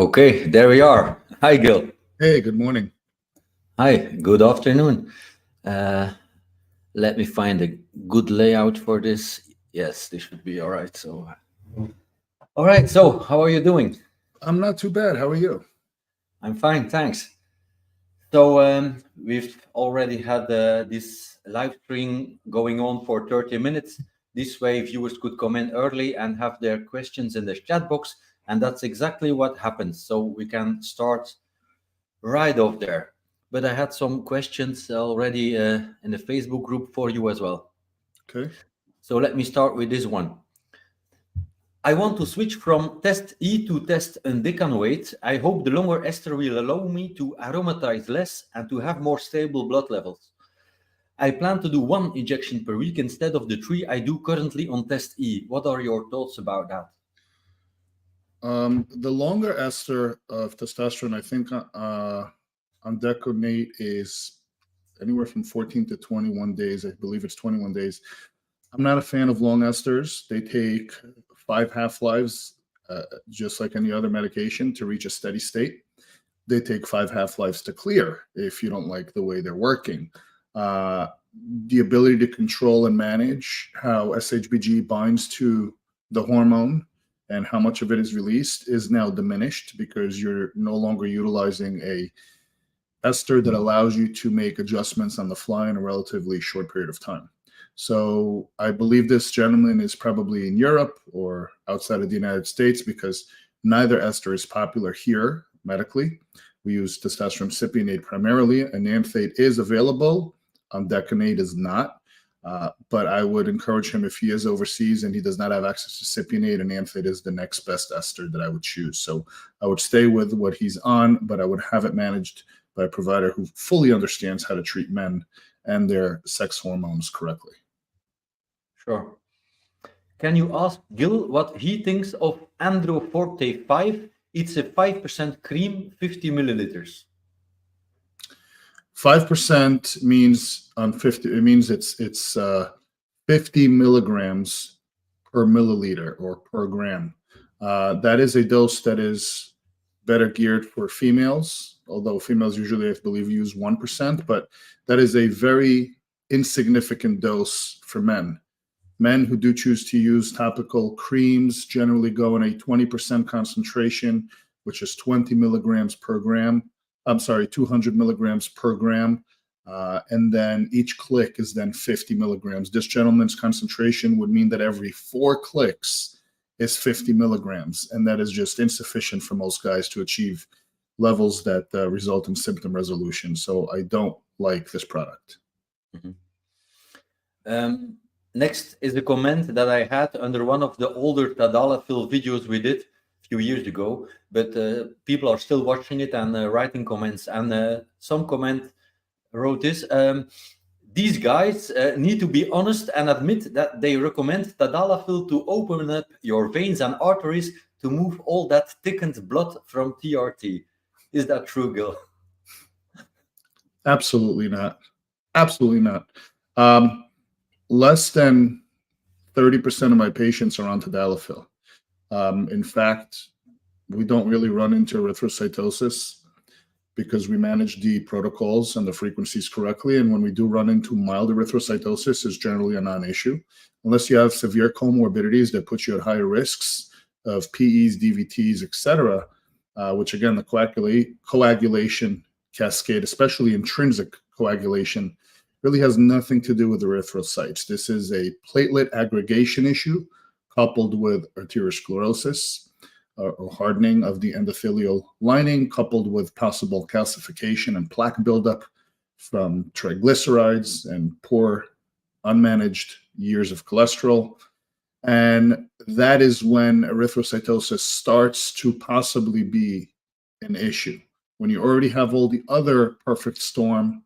Okay, there we are. Hi, Gil. Hey, good morning. Hi, good afternoon. Uh, Let me find a good layout for this. Yes, this should be all right. All right. So, how are you doing? I'm not too bad. How are you? I'm fine, thanks. So, we've already had this live stream going on for 30 minutes. This way, viewers could come in early and have their questions in the chat box, and that's exactly what happens. So we can start right off there. But I had some questions already in the Facebook group for you as well. Okay. So let me start with this one. I want to switch from test E to test undecanoate. I hope the longer ester will allow me to aromatize less and to have more stable blood levels. I plan to do 1 injection per week instead of the 3 I do currently on test E. What are your thoughts about that? The longer ester of testosterone, I think, on deconate is anywhere from 14 to 21 days. I believe it's 21 days. I'm not a fan of long esters. They take 5 half-lives, just like any other medication, to reach a steady state. They take 5 half-lives to clear if you don't like the way they're working. The ability to control and manage how SHBG binds to the hormone and how much of it is released is now diminished because you're no longer utilizing a ester that allows you to make adjustments on the fly in a relatively short period of time. So I believe this gentleman is probably in Europe or outside of the United States because neither ester is popular here medically. We use testosterone cypionate primarily. Enanthate is available. Decanate is not. But I would encourage him, if he is overseas and he does not have access to cypionate, enanthate is the next best ester that I would choose. So I would stay with what he's on, but I would have it managed by a provider who fully understands how to treat men and their sex hormones correctly. Sure. Can you ask Gil what he thinks of Androforte 5? It's a 5% cream, 50 milliliters. 5% means on 50. It means it's 50 milligrams per milliliter or per gram. That is a dose that is better geared for females, although females usually, I believe, use 1%, but that is a very insignificant dose for men. Men who do choose to use topical creams generally go in a 20% concentration, which is 20 milligrams per gram. I'm sorry, 200 milligrams per gram. And then each click is then 50 milligrams. This gentleman's concentration would mean that every 4 clicks is 50 milligrams. And that is just insufficient for most guys to achieve levels that result in symptom resolution. So I don't like this product. Mm-hmm. Next is a comment that I had under one of the older Tadalafil videos we did a few years ago, but people are still watching it and writing comments. And some comment wrote this: these guys need to be honest and admit that they recommend Tadalafil to open up your veins and arteries to move all that thickened blood from TRT. Is that true, Gil? Absolutely not. Absolutely not. Less than 30% of my patients are on Tadalafil. In fact, we don't really run into erythrocytosis because we manage the protocols and the frequencies correctly. And when we do run into mild erythrocytosis, it's generally a non-issue, unless you have severe comorbidities that put you at higher risks of PEs, DVTs, etc., which again, the coagulation cascade, especially intrinsic coagulation, really has nothing to do with erythrocytes. This is a platelet aggregation issue coupled with arteriosclerosis or hardening of the endothelial lining, coupled with possible calcification and plaque buildup from triglycerides and poor unmanaged years of cholesterol. And that is when erythrocytosis starts to possibly be an issue. When you already have all the other perfect storm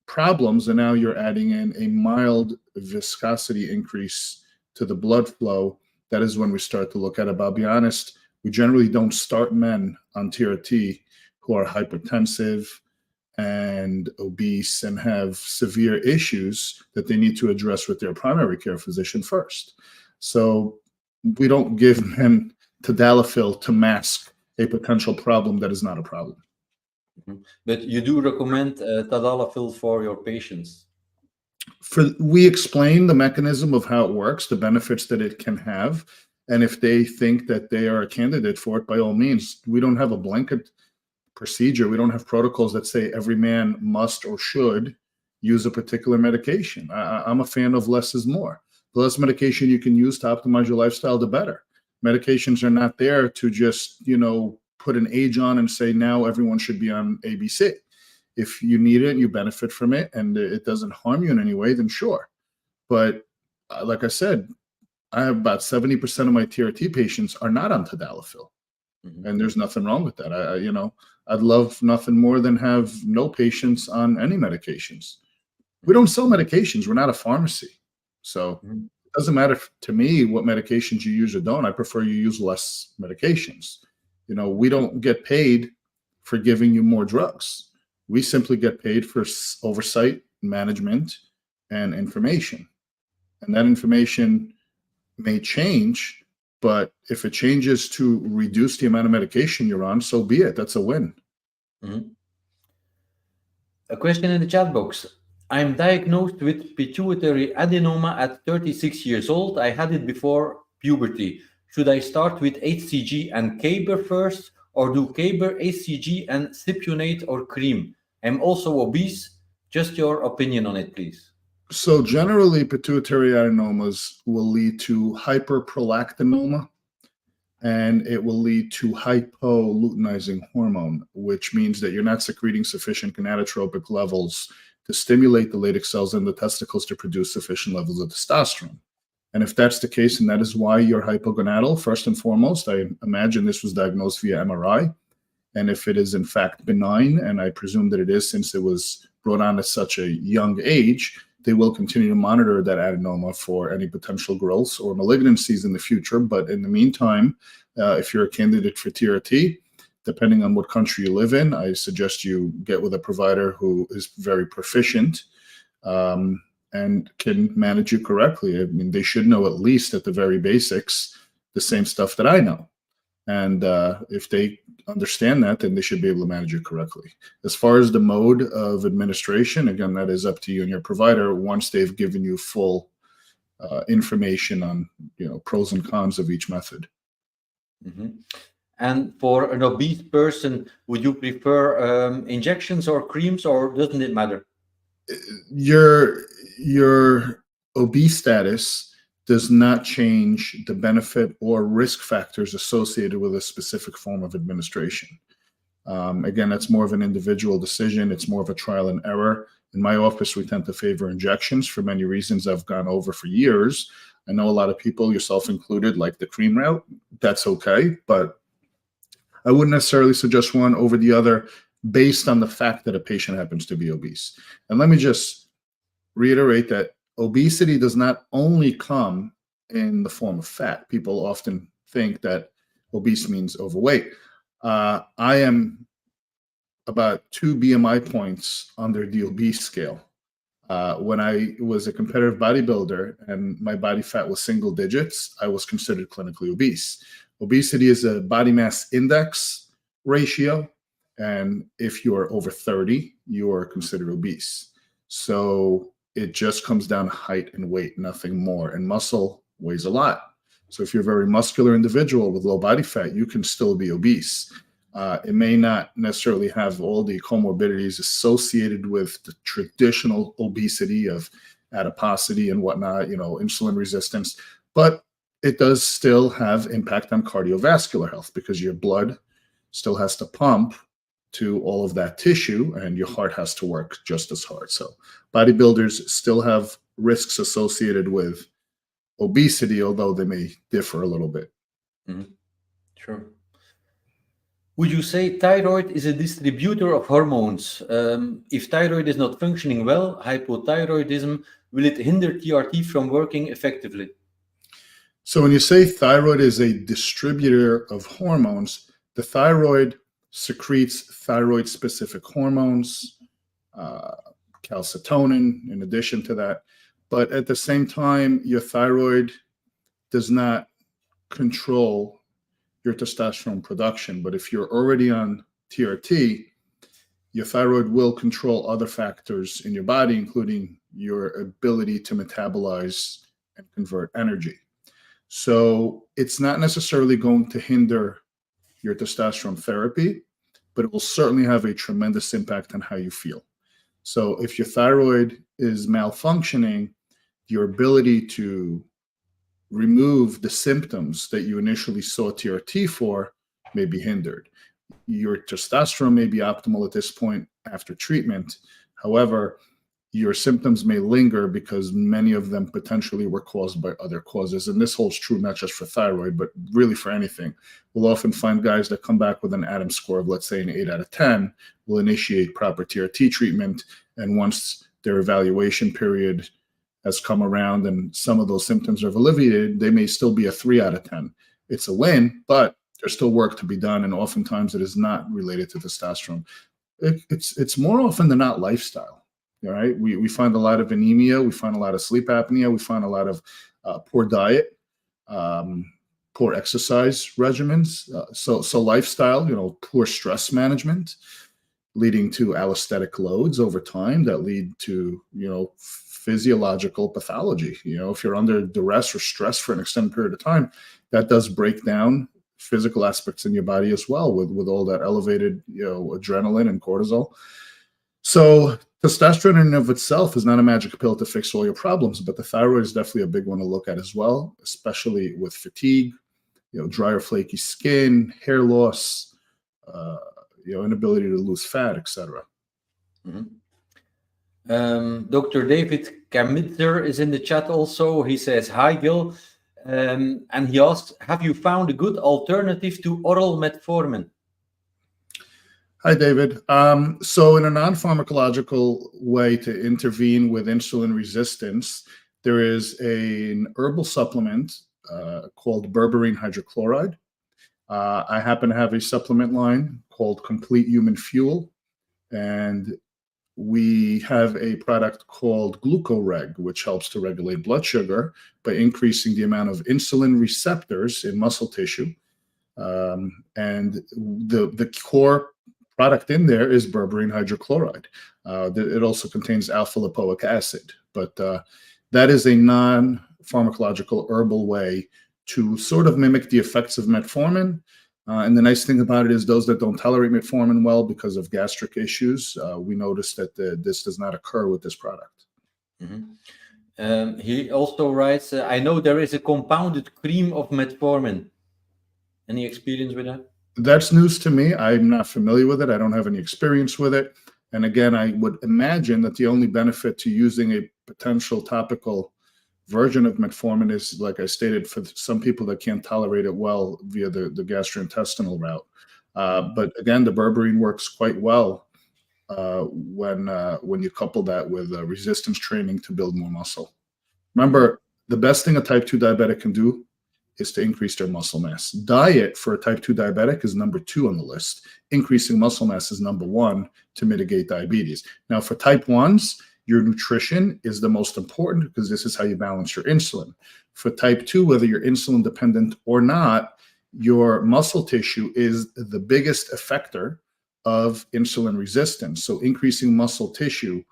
problems, and now you're adding in a mild viscosity increase to the blood flow, that is when we start to look at it. But I'll be honest, we generally don't start men on TRT who are hypertensive and obese and have severe issues that they need to address with their primary care physician first. So we don't give men Tadalafil to mask a potential problem that is not a problem. But you do recommend Tadalafil for your patients? We explain the mechanism of how it works, the benefits that it can have, and if they think that they are a candidate for it, by all means. We don't have a blanket procedure. We don't have protocols that say every man must or should use a particular medication. I'm a fan of less is more. The less medication you can use to optimize your lifestyle, the better. Medications are not there to just, put an age on and say now everyone should be on ABC. If you need it, you benefit from it, and it doesn't harm you in any way, then sure. But like I said, I have about 70% of my TRT patients are not on Tadalafil, and there's nothing wrong with that. I'd love nothing more than have no patients on any medications. We don't sell medications. We're not a pharmacy. So it doesn't matter to me what medications you use or don't. I prefer you use less medications. We don't get paid for giving you more drugs. We simply get paid for oversight, management, and information. And that information may change, but if it changes to reduce the amount of medication you're on, so be it. That's a win. A question in the chat box. I'm diagnosed with pituitary adenoma at 36 years old. I had it before puberty. Should I start with HCG and Caber first, or do Caber, HCG, and cypionate or cream? I'm also obese. Just your opinion on it, please. So generally, pituitary adenomas will lead to hyperprolactinoma, and it will lead to hypoluteinizing hormone, which means that you're not secreting sufficient gonadotropic levels to stimulate the Leydig cells in the testicles to produce sufficient levels of testosterone. And if that's the case, and that is why you're hypogonadal, first and foremost, I imagine this was diagnosed via MRI. And if it is in fact benign, and I presume that it is since it was brought on at such a young age, they will continue to monitor that adenoma for any potential growths or malignancies in the future. But in the meantime, if you're a candidate for TRT, depending on what country you live in, I suggest you get with a provider who is very proficient and can manage you correctly. I mean, they should know at least at the very basics the same stuff that I know. And if they understand that, then they should be able to manage it correctly. As far as the mode of administration, again, that is up to you and your provider once they've given you full information on pros and cons of each method. And for an obese person, would you prefer injections or creams, or doesn't it matter? Your obese status does not change the benefit or risk factors associated with a specific form of administration. Again, that's more of an individual decision. It's more of a trial and error. In my office, we tend to favor injections for many reasons I've gone over for years. I know a lot of people, yourself included, like the cream route. That's okay, but I wouldn't necessarily suggest one over the other based on the fact that a patient happens to be obese. And let me just reiterate that obesity does not only come in the form of fat. People often think that obese means overweight. I am about 2 BMI points under the obese scale. When I was a competitive bodybuilder and my body fat was single digits, I was considered clinically obese. Obesity is a body mass index ratio, and if you are over 30, you are considered obese. So it just comes down to height and weight, nothing more. And muscle weighs a lot. So if you're a very muscular individual with low body fat, you can still be obese. It may not necessarily have all the comorbidities associated with the traditional obesity of adiposity and whatnot, insulin resistance, but it does still have impact on cardiovascular health because your blood still has to pump to all of that tissue and your heart has to work just as hard. So bodybuilders still have risks associated with obesity, although they may differ a little bit. Sure. Would you say thyroid is a distributor of hormones? If thyroid is not functioning well, hypothyroidism, will it hinder TRT from working effectively? So when you say thyroid is a distributor of hormones, the thyroid secretes thyroid-specific hormones, calcitonin in addition to that. But at the same time, your thyroid does not control your testosterone production. But if you're already on TRT, your thyroid will control other factors in your body, including your ability to metabolize and convert energy. So it's not necessarily going to hinder your testosterone therapy, but it will certainly have a tremendous impact on how you feel. So if your thyroid is malfunctioning, your ability to remove the symptoms that you initially saw TRT for may be hindered. Your testosterone may be optimal at this point after treatment. However, your symptoms may linger because many of them potentially were caused by other causes. And this holds true not just for thyroid, but really for anything. We'll often find guys that come back with an Adams score of, let's say, an 8 out of 10, will initiate proper TRT treatment. And once their evaluation period has come around and some of those symptoms are alleviated, they may still be a 3 out of 10. It's a win, but there's still work to be done. And oftentimes it is not related to testosterone. It's more often than not lifestyle. All right, we find a lot of anemia, we find a lot of sleep apnea, we find a lot of poor diet, poor exercise regimens. So lifestyle, poor stress management, leading to allostatic loads over time that lead to physiological pathology. If you're under duress or stress for an extended period of time, that does break down physical aspects in your body as well, with all that elevated adrenaline and cortisol. So testosterone in and of itself is not a magic pill to fix all your problems, but the thyroid is definitely a big one to look at as well, especially with fatigue, dry or flaky skin, hair loss, inability to lose fat, etc. Mm-hmm. Dr. David Kamitzer is in the chat also. He says, "Hi, Gil." And he asks, "Have you found a good alternative to oral metformin?" Hi, David. So in a non-pharmacological way to intervene with insulin resistance, there is an herbal supplement called berberine hydrochloride. I happen to have a supplement line called Complete Human Fuel, and we have a product called GlucoReg, which helps to regulate blood sugar by increasing the amount of insulin receptors in muscle tissue. And the core product in there is berberine hydrochloride. It also contains alpha lipoic acid, but that is a non-pharmacological herbal way to sort of mimic the effects of metformin. And the nice thing about it is those that don't tolerate metformin well because of gastric issues, we notice that this does not occur with this product. Mm-hmm. He also writes, "I know there is a compounded cream of metformin." Any experience with that? That's news to me. I'm not familiar with it. I don't have any experience with it. And again, I would imagine that the only benefit to using a potential topical version of metformin is, like I stated, for some people that can't tolerate it well via the gastrointestinal route. But again, the berberine works quite well when you couple that with resistance training to build more muscle. Remember, the best thing a type 2 diabetic can do is to increase their muscle mass. Diet for a type 2 diabetic is number 2 on the list. Increasing muscle mass is number 1 to mitigate diabetes. Now, for type 1s, your nutrition is the most important because this is how you balance your insulin. For type 2, whether you're insulin dependent or not, your muscle tissue is the biggest effector of insulin resistance. So increasing muscle tissue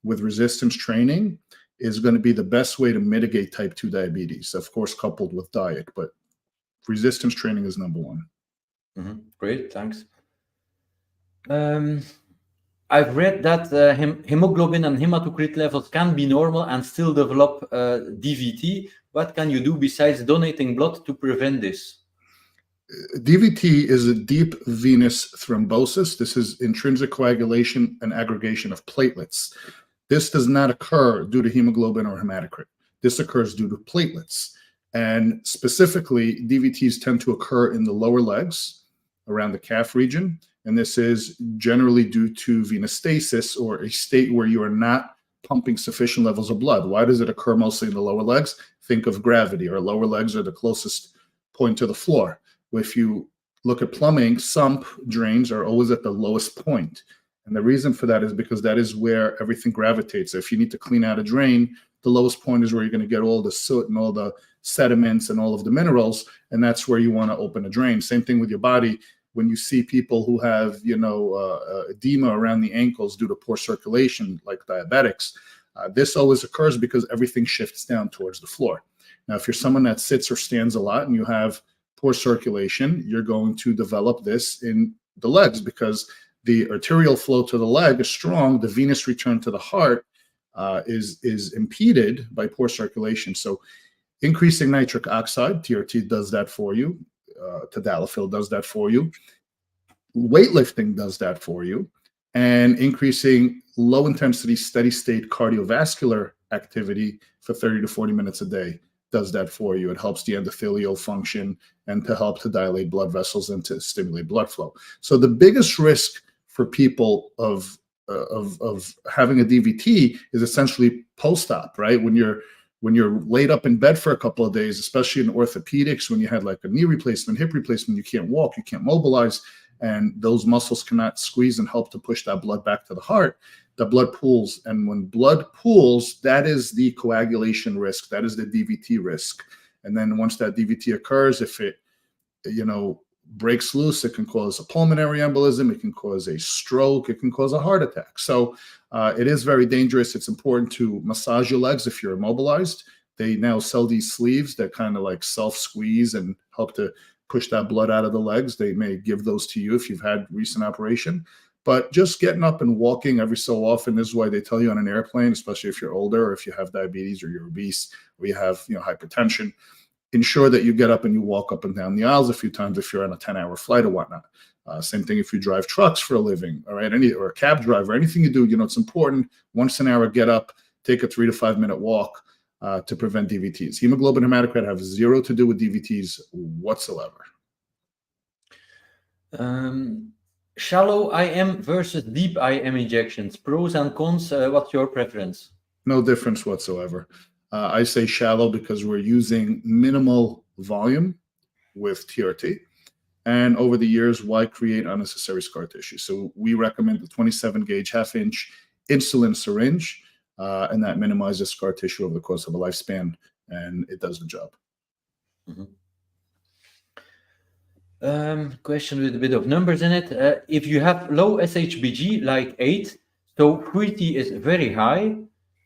with resistance training is going to be the best way to mitigate type 2 diabetes, of course, coupled with diet, but resistance training is number 1. Mm-hmm. Great, thanks. I've read that hemoglobin and hematocrit levels can be normal and still develop DVT. What can you do besides donating blood to prevent this? DVT is a deep venous thrombosis. This is intrinsic coagulation and aggregation of platelets. This does not occur due to hemoglobin or hematocrit. This occurs due to platelets. And specifically, DVTs tend to occur in the lower legs, around the calf region. And this is generally due to venostasis, or a state where you are not pumping sufficient levels of blood. Why does it occur mostly in the lower legs? Think of gravity. Our lower legs are the closest point to the floor. If you look at plumbing, sump drains are always at the lowest point. And the reason for that is because that is where everything gravitates. If you need to clean out a drain, the lowest point is where you're going to get all the soot and all the sediments and all of the minerals, and that's where you want to open a drain. Same thing with your body. When you see people who have, edema around the ankles due to poor circulation, like diabetics, this always occurs because everything shifts down towards the floor. Now, if you're someone that sits or stands a lot and you have poor circulation, you're going to develop this in the legs because the arterial flow to the leg is strong. The venous return to the heart is impeded by poor circulation. So increasing nitric oxide, TRT does that for you. Tadalafil does that for you. Weightlifting does that for you. And increasing low intensity, steady state cardiovascular activity for 30 to 40 minutes a day does that for you. It helps the endothelial function and to help to dilate blood vessels and to stimulate blood flow. So the biggest risk for people of having a DVT is essentially post-op, right? When you're laid up in bed for a couple of days, especially in orthopedics, when you had like a knee replacement, hip replacement, you can't walk, you can't mobilize, and those muscles cannot squeeze and help to push that blood back to the heart. The blood pools, and when blood pools, that is the coagulation risk, that is the DVT risk. And then once that DVT occurs, if it, breaks loose, it can cause a pulmonary embolism, it can cause a stroke, it can cause a heart attack. So it is very dangerous. It's important to massage your legs if you're immobilized. They now sell these sleeves that kind of like self-squeeze and help to push that blood out of the legs. They may give those to you if you've had recent operation. But just getting up and walking every so often, this is why they tell you on an airplane, especially if you're older or if you have diabetes or you're obese or you have hypertension, ensure that you get up and you walk up and down the aisles a few times if you're on a 10-hour flight or whatnot. Same thing if you drive trucks for a living, all right, or a cab driver, anything you do, it's important. Once an hour, get up, take a 3 to 5 minute walk to prevent DVTs. Hemoglobin hematocrit have zero to do with DVTs whatsoever. Shallow IM versus deep IM injections, pros and cons, what's your preference? No difference whatsoever. I say shallow because we're using minimal volume with TRT. And over the years, why create unnecessary scar tissue? So we recommend the 27 gauge half-inch insulin syringe, and that minimizes scar tissue over the course of a lifespan, and it does the job. Question with a bit of numbers in it. If you have low SHBG, like 8, so 3T is very high,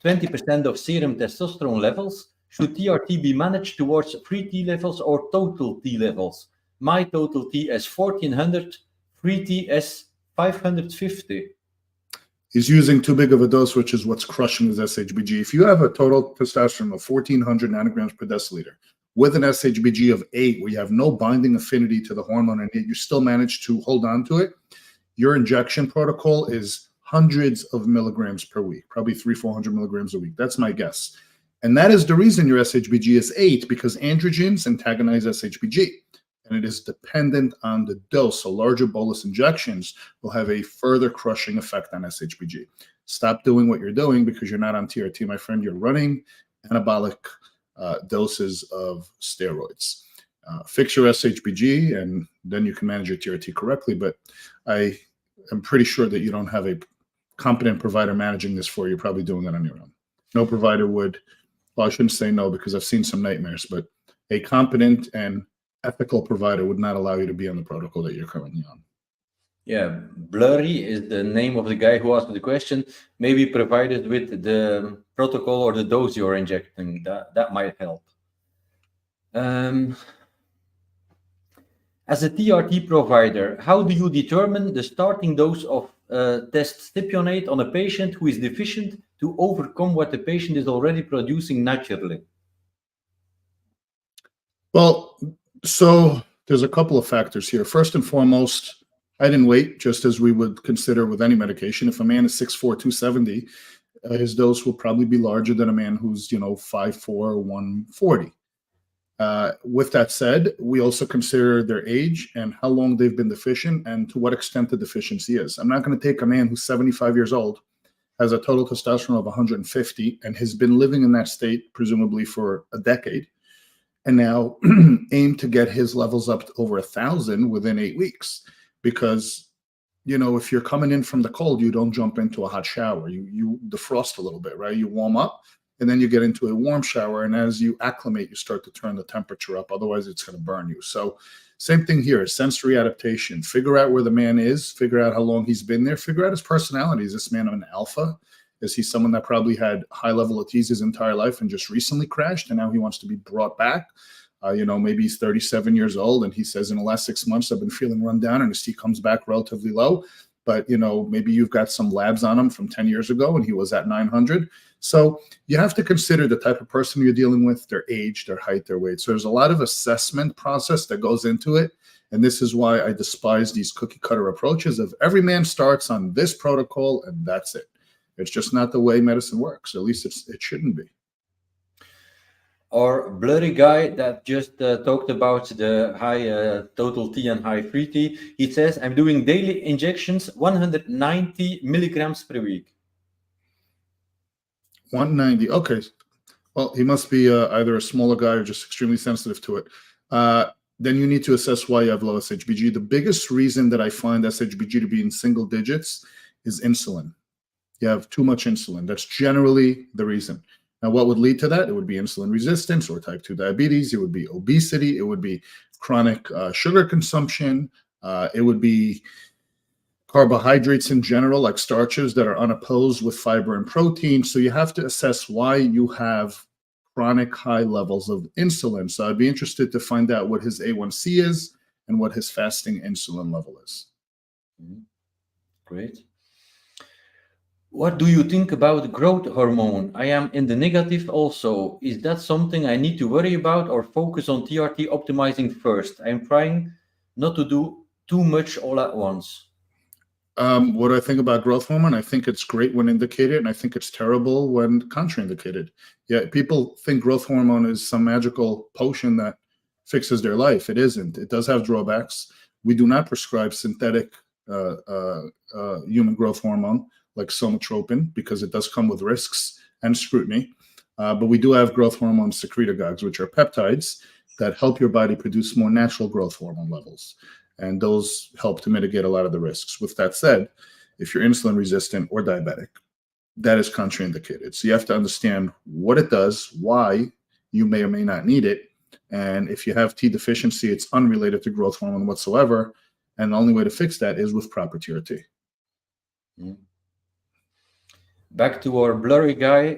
20% of serum testosterone levels, should TRT be managed towards 3T levels or total T levels? My total T is 1400, 3T is 550. He's using too big of a dose, which is what's crushing his SHBG. If you have a total testosterone of 1400 nanograms per deciliter with an SHBG of 8, where you have no binding affinity to the hormone and yet you still manage to hold on to it, your injection protocol is hundreds of milligrams per week, probably 300-400 milligrams a week. That's my guess. And that is the reason your SHBG is 8, because androgens antagonize SHBG. And it is dependent on the dose. So larger bolus injections will have a further crushing effect on SHBG. Stop doing what you're doing because you're not on TRT, my friend. You're running anabolic doses of steroids. Fix your SHBG, and then you can manage your TRT correctly. But I am pretty sure that you don't have a competent provider managing this for you. You're probably doing it on your own. No provider would, well, I shouldn't say no because I've seen some nightmares, but a competent and ethical provider would not allow you to be on the protocol that you're currently on. Yeah, Blurry is the name of the guy who asked the question. Maybe provided with the protocol or the dose you're injecting, that might help. As a TRT provider, how do you determine the starting dose of testosterone on a patient who is deficient to overcome what the patient is already producing naturally? Well, so there's a couple of factors here. First and foremost, height and weight, just as we would consider with any medication. If a man is 6'4", 270, his dose will probably be larger than a man who's 5'4", 140. With that said, we also consider their age and how long they've been deficient and to what extent the deficiency is. I'm not going to take a man who's 75 years old, has a total testosterone of 150, and has been living in that state presumably for a decade, and now aim to get his levels up to over 1,000 within 8 weeks. Because, if you're coming in from the cold, you don't jump into a hot shower. You defrost a little bit, right? You warm up, and then you get into a warm shower. And as you acclimate, you start to turn the temperature up. Otherwise, it's going to burn you. So same thing here, sensory adaptation. Figure out where the man is, figure out how long he's been there, figure out his personality. Is this man an alpha? Is he someone that probably had high level of tease his entire life and just recently crashed and now he wants to be brought back? Maybe he's 37 years old and he says, in the last 6 months, I've been feeling run down, and his T comes back relatively low. But, maybe you've got some labs on him from 10 years ago and he was at 900. So you have to consider the type of person you're dealing with, their age, their height, their weight. So there's a lot of assessment process that goes into it. And this is why I despise these cookie cutter approaches of every man starts on this protocol and that's it. It's just not the way medicine works. At least it shouldn't be. Our blurry guy that just talked about the high total T and high free T, he says, I'm doing daily injections, 190 milligrams per week. 190. Okay. Well, he must be either a smaller guy or just extremely sensitive to it. Then you need to assess why you have low SHBG. The biggest reason that I find SHBG to be in single digits is insulin. You have too much insulin. That's generally the reason. Now, what would lead to that? It would be insulin resistance or type 2 diabetes. It would be obesity. It would be chronic sugar consumption. It would be carbohydrates in general, like starches that are unopposed with fiber and protein. So you have to assess why you have chronic high levels of insulin. So I'd be interested to find out what his A1C is and what his fasting insulin level is. Great. What do you think about growth hormone? I am in the negative also. Is that something I need to worry about or focus on TRT optimizing first? I'm trying not to do too much all at once. What do I think about growth hormone? I think it's great when indicated, and I think it's terrible when contraindicated. Yeah, people think growth hormone is some magical potion that fixes their life. It isn't. It does have drawbacks. We do not prescribe synthetic human growth hormone like somatropin because it does come with risks and scrutiny. But we do have growth hormone secretagogues, which are peptides that help your body produce more natural growth hormone levels. And those help to mitigate a lot of the risks. With that said, if you're insulin resistant or diabetic, that is contraindicated. So you have to understand what it does, why you may or may not need it. And if you have T deficiency, it's unrelated to growth hormone whatsoever. And the only way to fix that is with proper TRT. Back to our blurry guy.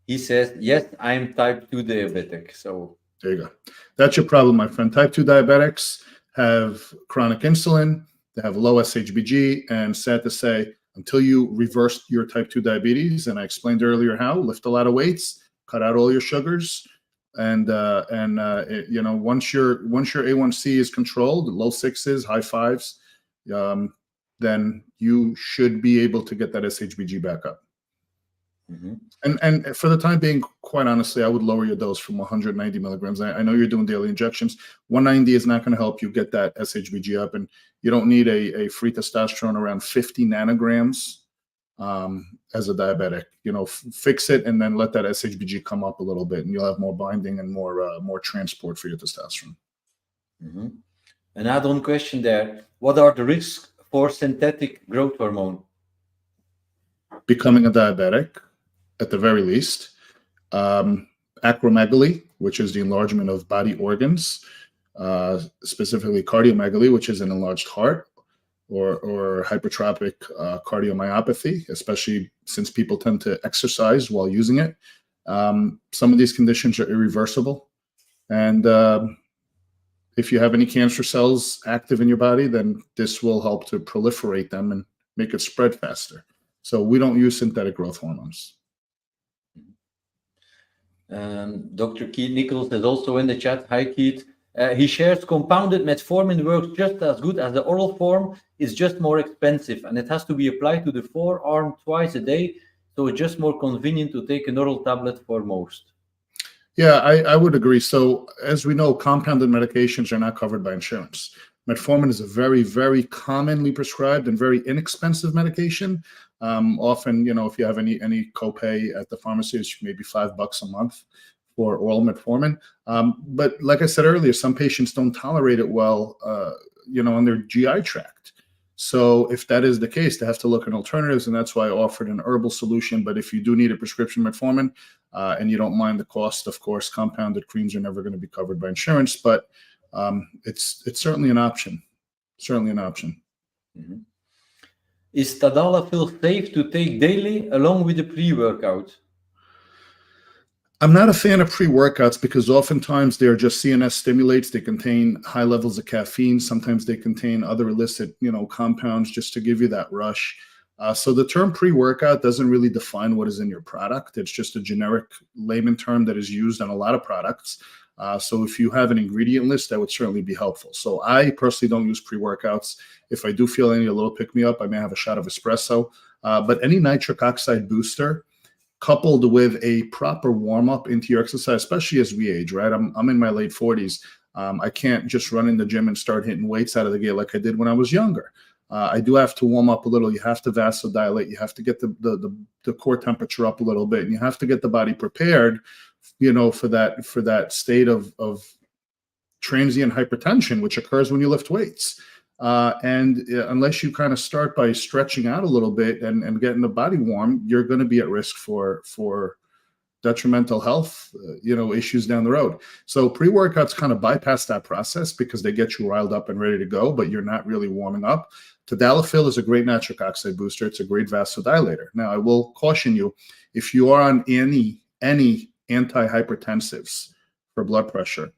He says, yes, I'm type 2 diabetic. So there you go. That's your problem, my friend. Type 2 diabetics have chronic insulin, they have low SHBG, and sad to say, until you reverse your type 2 diabetes, and I explained earlier how, lift a lot of weights, cut out all your sugars, and once your A1C is controlled, low 6s, high 5s, then you should be able to get that SHBG back up. And for the time being, quite honestly, I would lower your dose from 190 milligrams. I know you're doing daily injections. 190 is not going to help you get that SHBG up, and you don't need a free testosterone around 50 nanograms as a diabetic. Fix it and then let that SHBG come up a little bit, and you'll have more binding and more transport for your testosterone. An add-on question there: what are the risks for synthetic growth hormone? Becoming a diabetic, at the very least, acromegaly, which is the enlargement of body organs, specifically cardiomegaly, which is an enlarged heart, or hypertrophic cardiomyopathy, especially since people tend to exercise while using it. Some of these conditions are irreversible. And if you have any cancer cells active in your body, then this will help to proliferate them and make it spread faster. So we don't use synthetic growth hormones. Dr. Keith Nichols is also in the chat. Hi, Keith. He shares compounded metformin works just as good as the oral form. It's just more expensive, and it has to be applied to the forearm twice a day. So it's just more convenient to take an oral tablet for most. Yeah, I would agree. So as we know, compounded medications are not covered by insurance. Metformin is a very, very commonly prescribed and very inexpensive medication. Often, if you have any copay at the pharmacy, it's maybe $5 a month for oral metformin. But like I said earlier, some patients don't tolerate it well, on their GI tract. So if that is the case, they have to look at alternatives, and that's why I offered an herbal solution. But if you do need a prescription metformin and you don't mind the cost, of course, compounded creams are never going to be covered by insurance, but it's certainly an option. Certainly an option. Mm-hmm. Is Tadalafil safe to take daily along with the pre-workout? I'm not a fan of pre-workouts because oftentimes they're just CNS stimulates. They contain high levels of caffeine. Sometimes they contain other illicit, compounds just to give you that rush. So the term pre-workout doesn't really define what is in your product. It's just a generic layman term that is used on a lot of products. So if you have an ingredient list, that would certainly be helpful. So I personally don't use pre-workouts. If I do feel any a little pick-me-up, I may have a shot of espresso. But any nitric oxide booster, coupled with a proper warm-up into your exercise, especially as we age, right? I'm in my late 40s. I can't just run in the gym and start hitting weights out of the gate like I did when I was younger. I do have to warm up a little. You have to vasodilate. You have to get the core temperature up a little bit, and you have to get the body prepared, for that state of transient hypertension, which occurs when you lift weights. And unless you kind of start by stretching out a little bit and getting the body warm, you're going to be at risk for detrimental health, issues down the road. So pre-workouts kind of bypass that process because they get you riled up and ready to go, but you're not really warming up. Tadalafil is a great nitric oxide booster. It's a great vasodilator. Now, I will caution you, if you are on any antihypertensives for blood pressure,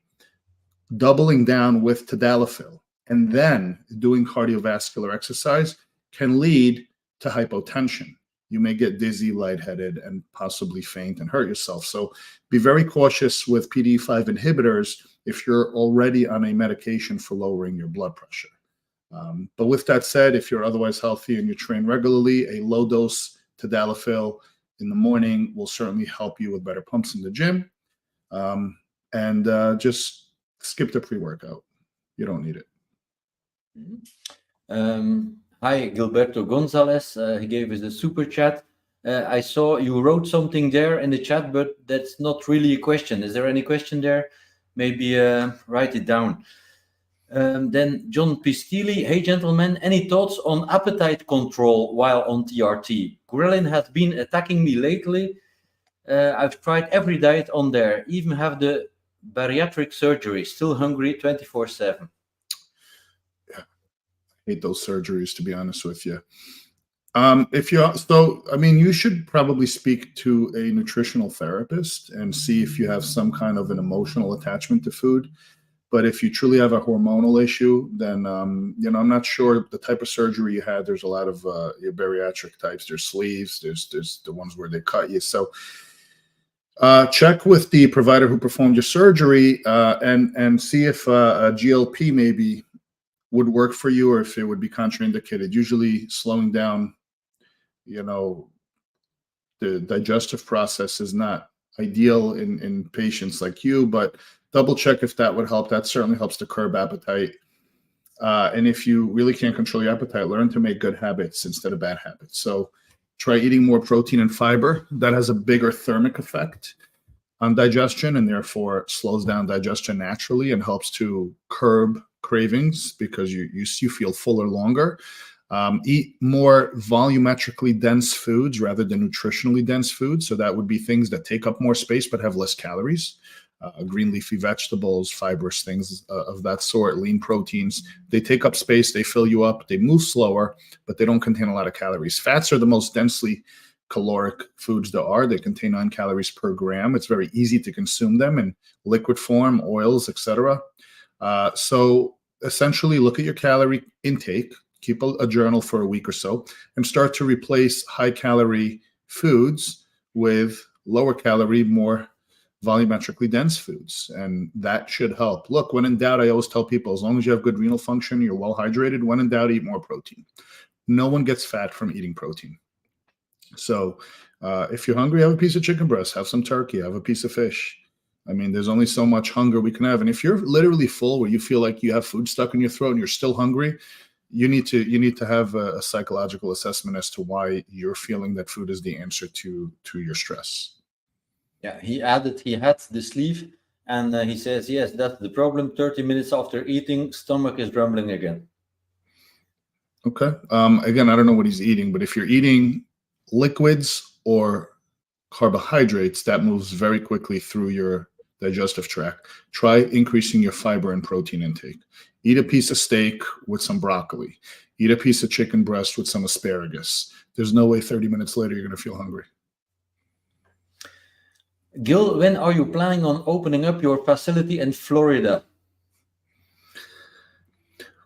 doubling down with Tadalafil and then doing cardiovascular exercise can lead to hypotension. You may get dizzy, lightheaded, and possibly faint and hurt yourself. So be very cautious with PDE5 inhibitors if you're already on a medication for lowering your blood pressure. But with that said, if you're otherwise healthy and you train regularly, a low dose Tadalafil in the morning will certainly help you with better pumps in the gym. And just skip the pre-workout. You don't need it. Hi, Gilberto Gonzalez. He gave us a super chat. I saw you wrote something there in the chat, but that's not really a question. Is there any question there? Maybe write it down. Then John Pistilli. Hey, gentlemen, any thoughts on appetite control while on TRT? Ghrelin has been attacking me lately. I've tried every diet on there, even have the bariatric surgery, still hungry 24/7. Hate those surgeries, to be honest with you. You should probably speak to a nutritional therapist and see if you have some kind of an emotional attachment to food. But if you truly have a hormonal issue, then I'm not sure the type of surgery you had. There's a lot of bariatric types. There's sleeves. There's the ones where they cut you. So check with the provider who performed your surgery and see if a GLP maybe would work for you or if it would be contraindicated. Usually slowing down, the digestive process is not ideal in patients like you, but double check if that would help. That certainly helps to curb appetite. And if you really can't control your appetite, learn to make good habits instead of bad habits. So try eating more protein and fiber. That has a bigger thermic effect on digestion and therefore slows down digestion naturally and helps to curb cravings because you feel fuller longer. Eat more volumetrically dense foods rather than nutritionally dense foods. So that would be things that take up more space but have less calories. Green leafy vegetables, fibrous things of that sort, lean proteins. They take up space, they fill you up, they move slower, but they don't contain a lot of calories. Fats are the most densely caloric foods there are. They contain 9 calories per gram. It's very easy to consume them in liquid form, oils, etc. So essentially look at your calorie intake, keep a journal for a week or so, and start to replace high calorie foods with lower calorie, more volumetrically dense foods. And that should help. Look, when in doubt, I always tell people, as long as you have good renal function, you're well hydrated, when in doubt, eat more protein. No one gets fat from eating protein. So if you're hungry, have a piece of chicken breast, have some turkey, have a piece of fish. I mean, there's only so much hunger we can have. And if you're literally full, where you feel like you have food stuck in your throat and you're still hungry, you need to have a psychological assessment as to why you're feeling that food is the answer to your stress. Yeah, he added he had the sleeve, and he says, yes, that's the problem. 30 minutes after eating, stomach is rumbling again. Okay. Again, I don't know what he's eating, but if you're eating liquids or carbohydrates, that moves very quickly through your digestive tract. Try increasing your fiber and protein intake. Eat a piece of steak with some broccoli. Eat a piece of chicken breast with some asparagus. There's no way 30 minutes later you're going to feel hungry. Gil, when are you planning on opening up your facility in Florida?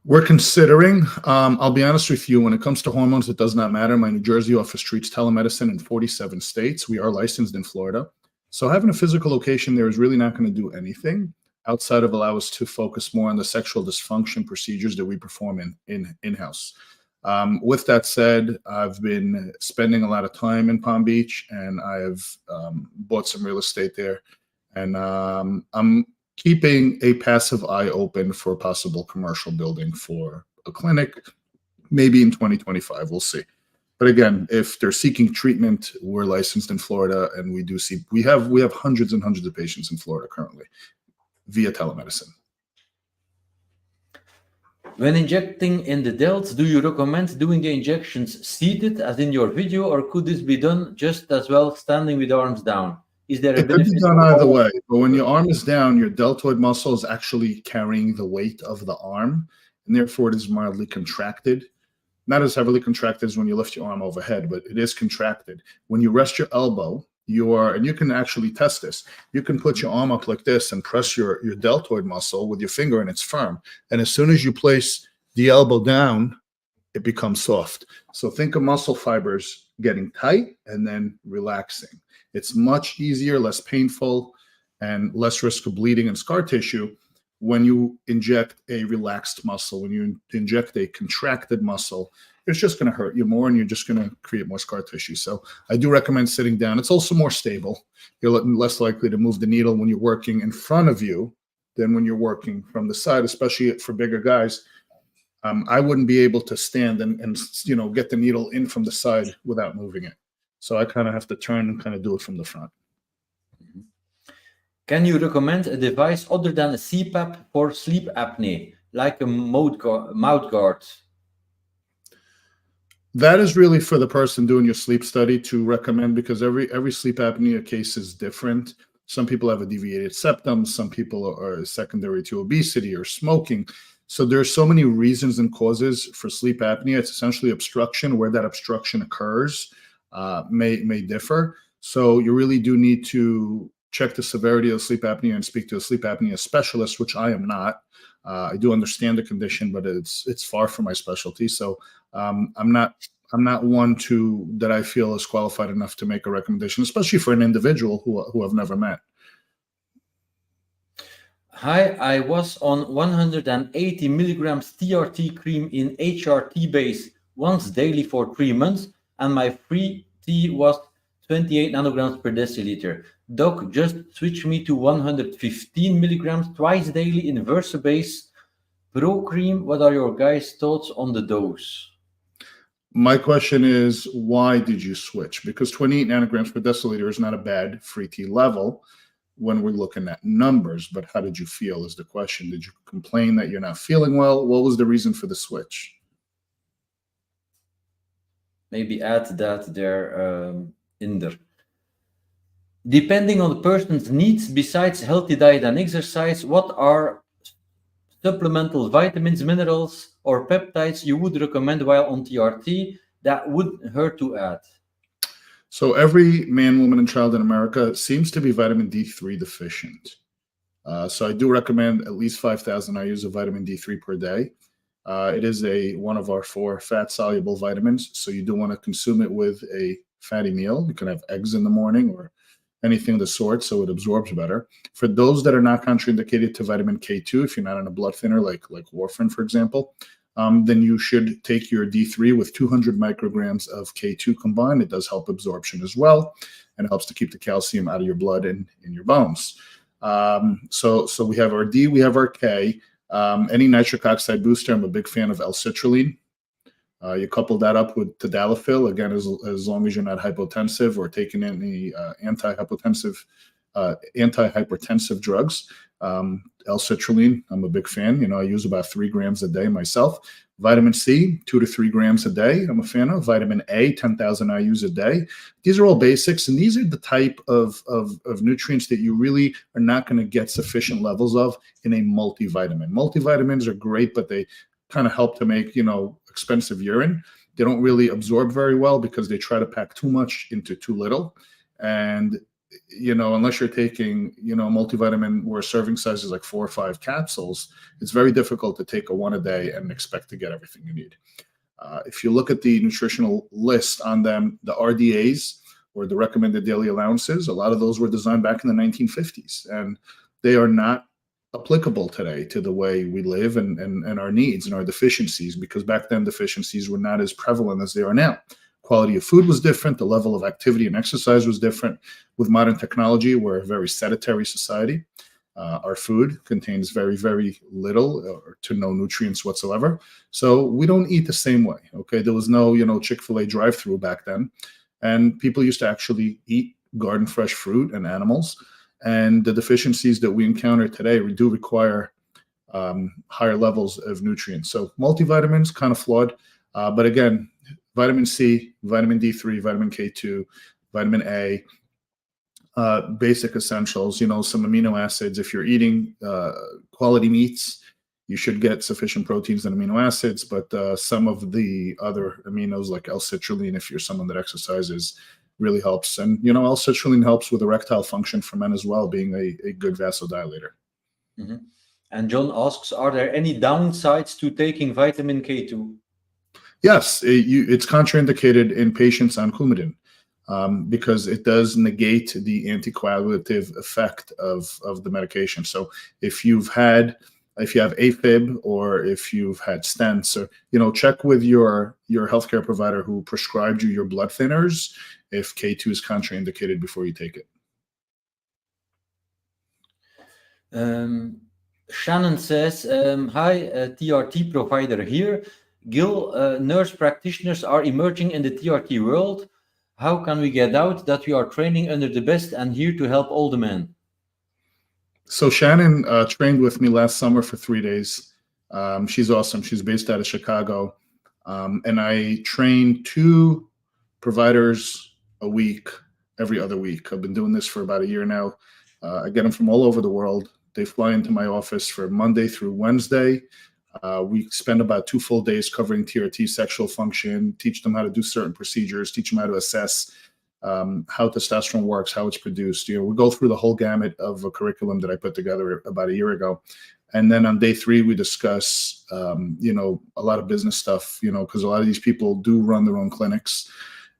We're considering, I'll be honest with you, when it comes to hormones, it does not matter. My New Jersey office treats telemedicine in 47 states. We are licensed in Florida. So having a physical location there is really not going to do anything outside of allow us to focus more on the sexual dysfunction procedures that we perform in-house. With that said, I've been spending a lot of time in Palm Beach, and I have bought some real estate there. And I'm keeping a passive eye open for a possible commercial building for a clinic, maybe in 2025, we'll see. But again, if they're seeking treatment, we're licensed in Florida, and we have hundreds and hundreds of patients in Florida currently via telemedicine. When injecting in the delts, do you recommend doing the injections seated as in your video, or could this be done just as well standing with arms down? Is there a It could be benefit? done either way, but when your arm is down, your deltoid muscle is actually carrying the weight of the arm, and therefore it is mildly contracted. Not as heavily contracted as when you lift your arm overhead, but it is contracted. When you rest your elbow, and you can actually test this, you can put your arm up like this and press your deltoid muscle with your finger, and it's firm. And as soon as you place the elbow down, it becomes soft. So think of muscle fibers getting tight and then relaxing. It's much easier, less painful, and less risk of bleeding and scar tissue when you inject a relaxed muscle. When you inject a contracted muscle, it's just going to hurt you more, and you're just going to create more scar tissue. So I do recommend sitting down. It's also more stable. You're less likely to move the needle when you're working in front of you than when you're working from the side, especially for bigger guys. I wouldn't be able to stand and get the needle in from the side without moving it. So I kind of have to turn and kind of do it from the front. Can you recommend a device other than a CPAP for sleep apnea, like a mouth guard? That is really for the person doing your sleep study to recommend, because every sleep apnea case is different. Some people have a deviated septum. Some people are secondary to obesity or smoking. So there's so many reasons and causes for sleep apnea. It's essentially obstruction. Where that obstruction occurs may differ. So you really do need to check the severity of sleep apnea and speak to a sleep apnea specialist, which I am not. I do understand the condition, but it's far from my specialty. So I'm not one that I feel is qualified enough to make a recommendation, especially for an individual who I've never met. Hi, I was on 180 milligrams TRT cream in HRT base once daily for 3 months, and my free T was 28 nanograms per deciliter. Doc just switched me to 115 milligrams twice daily in VersaBase Pro Cream. What are your guys' thoughts on the dose? My question is, why did you switch? Because 28 nanograms per deciliter is not a bad free T level when we're looking at numbers, but how did you feel is the question. Did you complain that you're not feeling well? What was the reason for the switch? Maybe add that there, Inder. Depending on the person's needs, besides healthy diet and exercise, what are supplemental vitamins, minerals, or peptides you would recommend while on TRT that wouldn't hurt to add? So every man, woman, and child in America seems to be vitamin D3 deficient. So I do recommend at least 5,000 IUs of vitamin D3 per day. It is one of our 4 fat-soluble vitamins, so you do want to consume it with a fatty meal. You can have eggs in the morning or anything of the sort, so it absorbs better. For those that are not contraindicated to vitamin K2, if you're not on a blood thinner like warfarin, for example, then you should take your D3 with 200 micrograms of K2 combined. It does help absorption as well, and it helps to keep the calcium out of your blood and in your bones. So we have our D, we have our K. Any nitric oxide booster, I'm a big fan of L-citrulline. You couple that up with Tadalafil, again, as long as you're not hypotensive or taking any anti-hypotensive antihypertensive drugs. L-citrulline, I'm a big fan. I use about 3 grams a day myself. Vitamin C, 2 to 3 grams a day, I'm a fan of. Vitamin A, 10,000 IUs a day. These are all basics, and these are the type of nutrients that you really are not going to get sufficient levels of in a multivitamin. Multivitamins are great, but they kind of help to make, expensive urine. They don't really absorb very well because they try to pack too much into too little. And unless you're taking, a multivitamin where serving size is like 4 or 5 capsules, it's very difficult to take a 1 a day and expect to get everything you need. If you look at the nutritional list on them, the RDAs, or the recommended daily allowances, a lot of those were designed back in the 1950s, and they are not applicable today to the way we live and our needs and our deficiencies, because back then deficiencies were not as prevalent as they are now. Quality of food was different. The level of activity and exercise was different. With modern technology, we're a very sedentary society. Our food contains very, very little or to no nutrients whatsoever. So we don't eat the same way. Okay, there was no, Chick-fil-A drive-through back then, and people used to actually eat garden fresh fruit and animals. And the deficiencies that we encounter today do require higher levels of nutrients. So multivitamins, kind of flawed, but again, vitamin C, vitamin D3, vitamin K2, vitamin A, basic essentials, some amino acids. If you're eating quality meats, you should get sufficient proteins and amino acids, but some of the other aminos like L-citrulline, if you're someone that exercises, really helps. And, L-citrulline helps with erectile function for men as well, being a good vasodilator. Mm-hmm. And John asks, are there any downsides to taking vitamin K2? Yes, it's contraindicated in patients on Coumadin because it does negate the anticoagulative effect of the medication. So if you have AFib or if you've had stents, or check with your healthcare provider who prescribed you your blood thinners if K2 is contraindicated before you take it. Shannon says, hi, TRT Provider here. Gil, nurse practitioners are emerging in the TRT world. How can we get out that we are training under the best and here to help all the men? So Shannon trained with me last summer for 3 days. She's awesome. She's based out of Chicago. And I train 2 providers a week, every other week. I've been doing this for about a year now. I get them from all over the world. They fly into my office for Monday through Wednesday. We spend about 2 full days covering TRT sexual function, teach them how to do certain procedures, teach them how to assess how testosterone works, how it's produced. We go through the whole gamut of a curriculum that I put together about a year ago. And then on day 3, we discuss, a lot of business stuff, because a lot of these people do run their own clinics.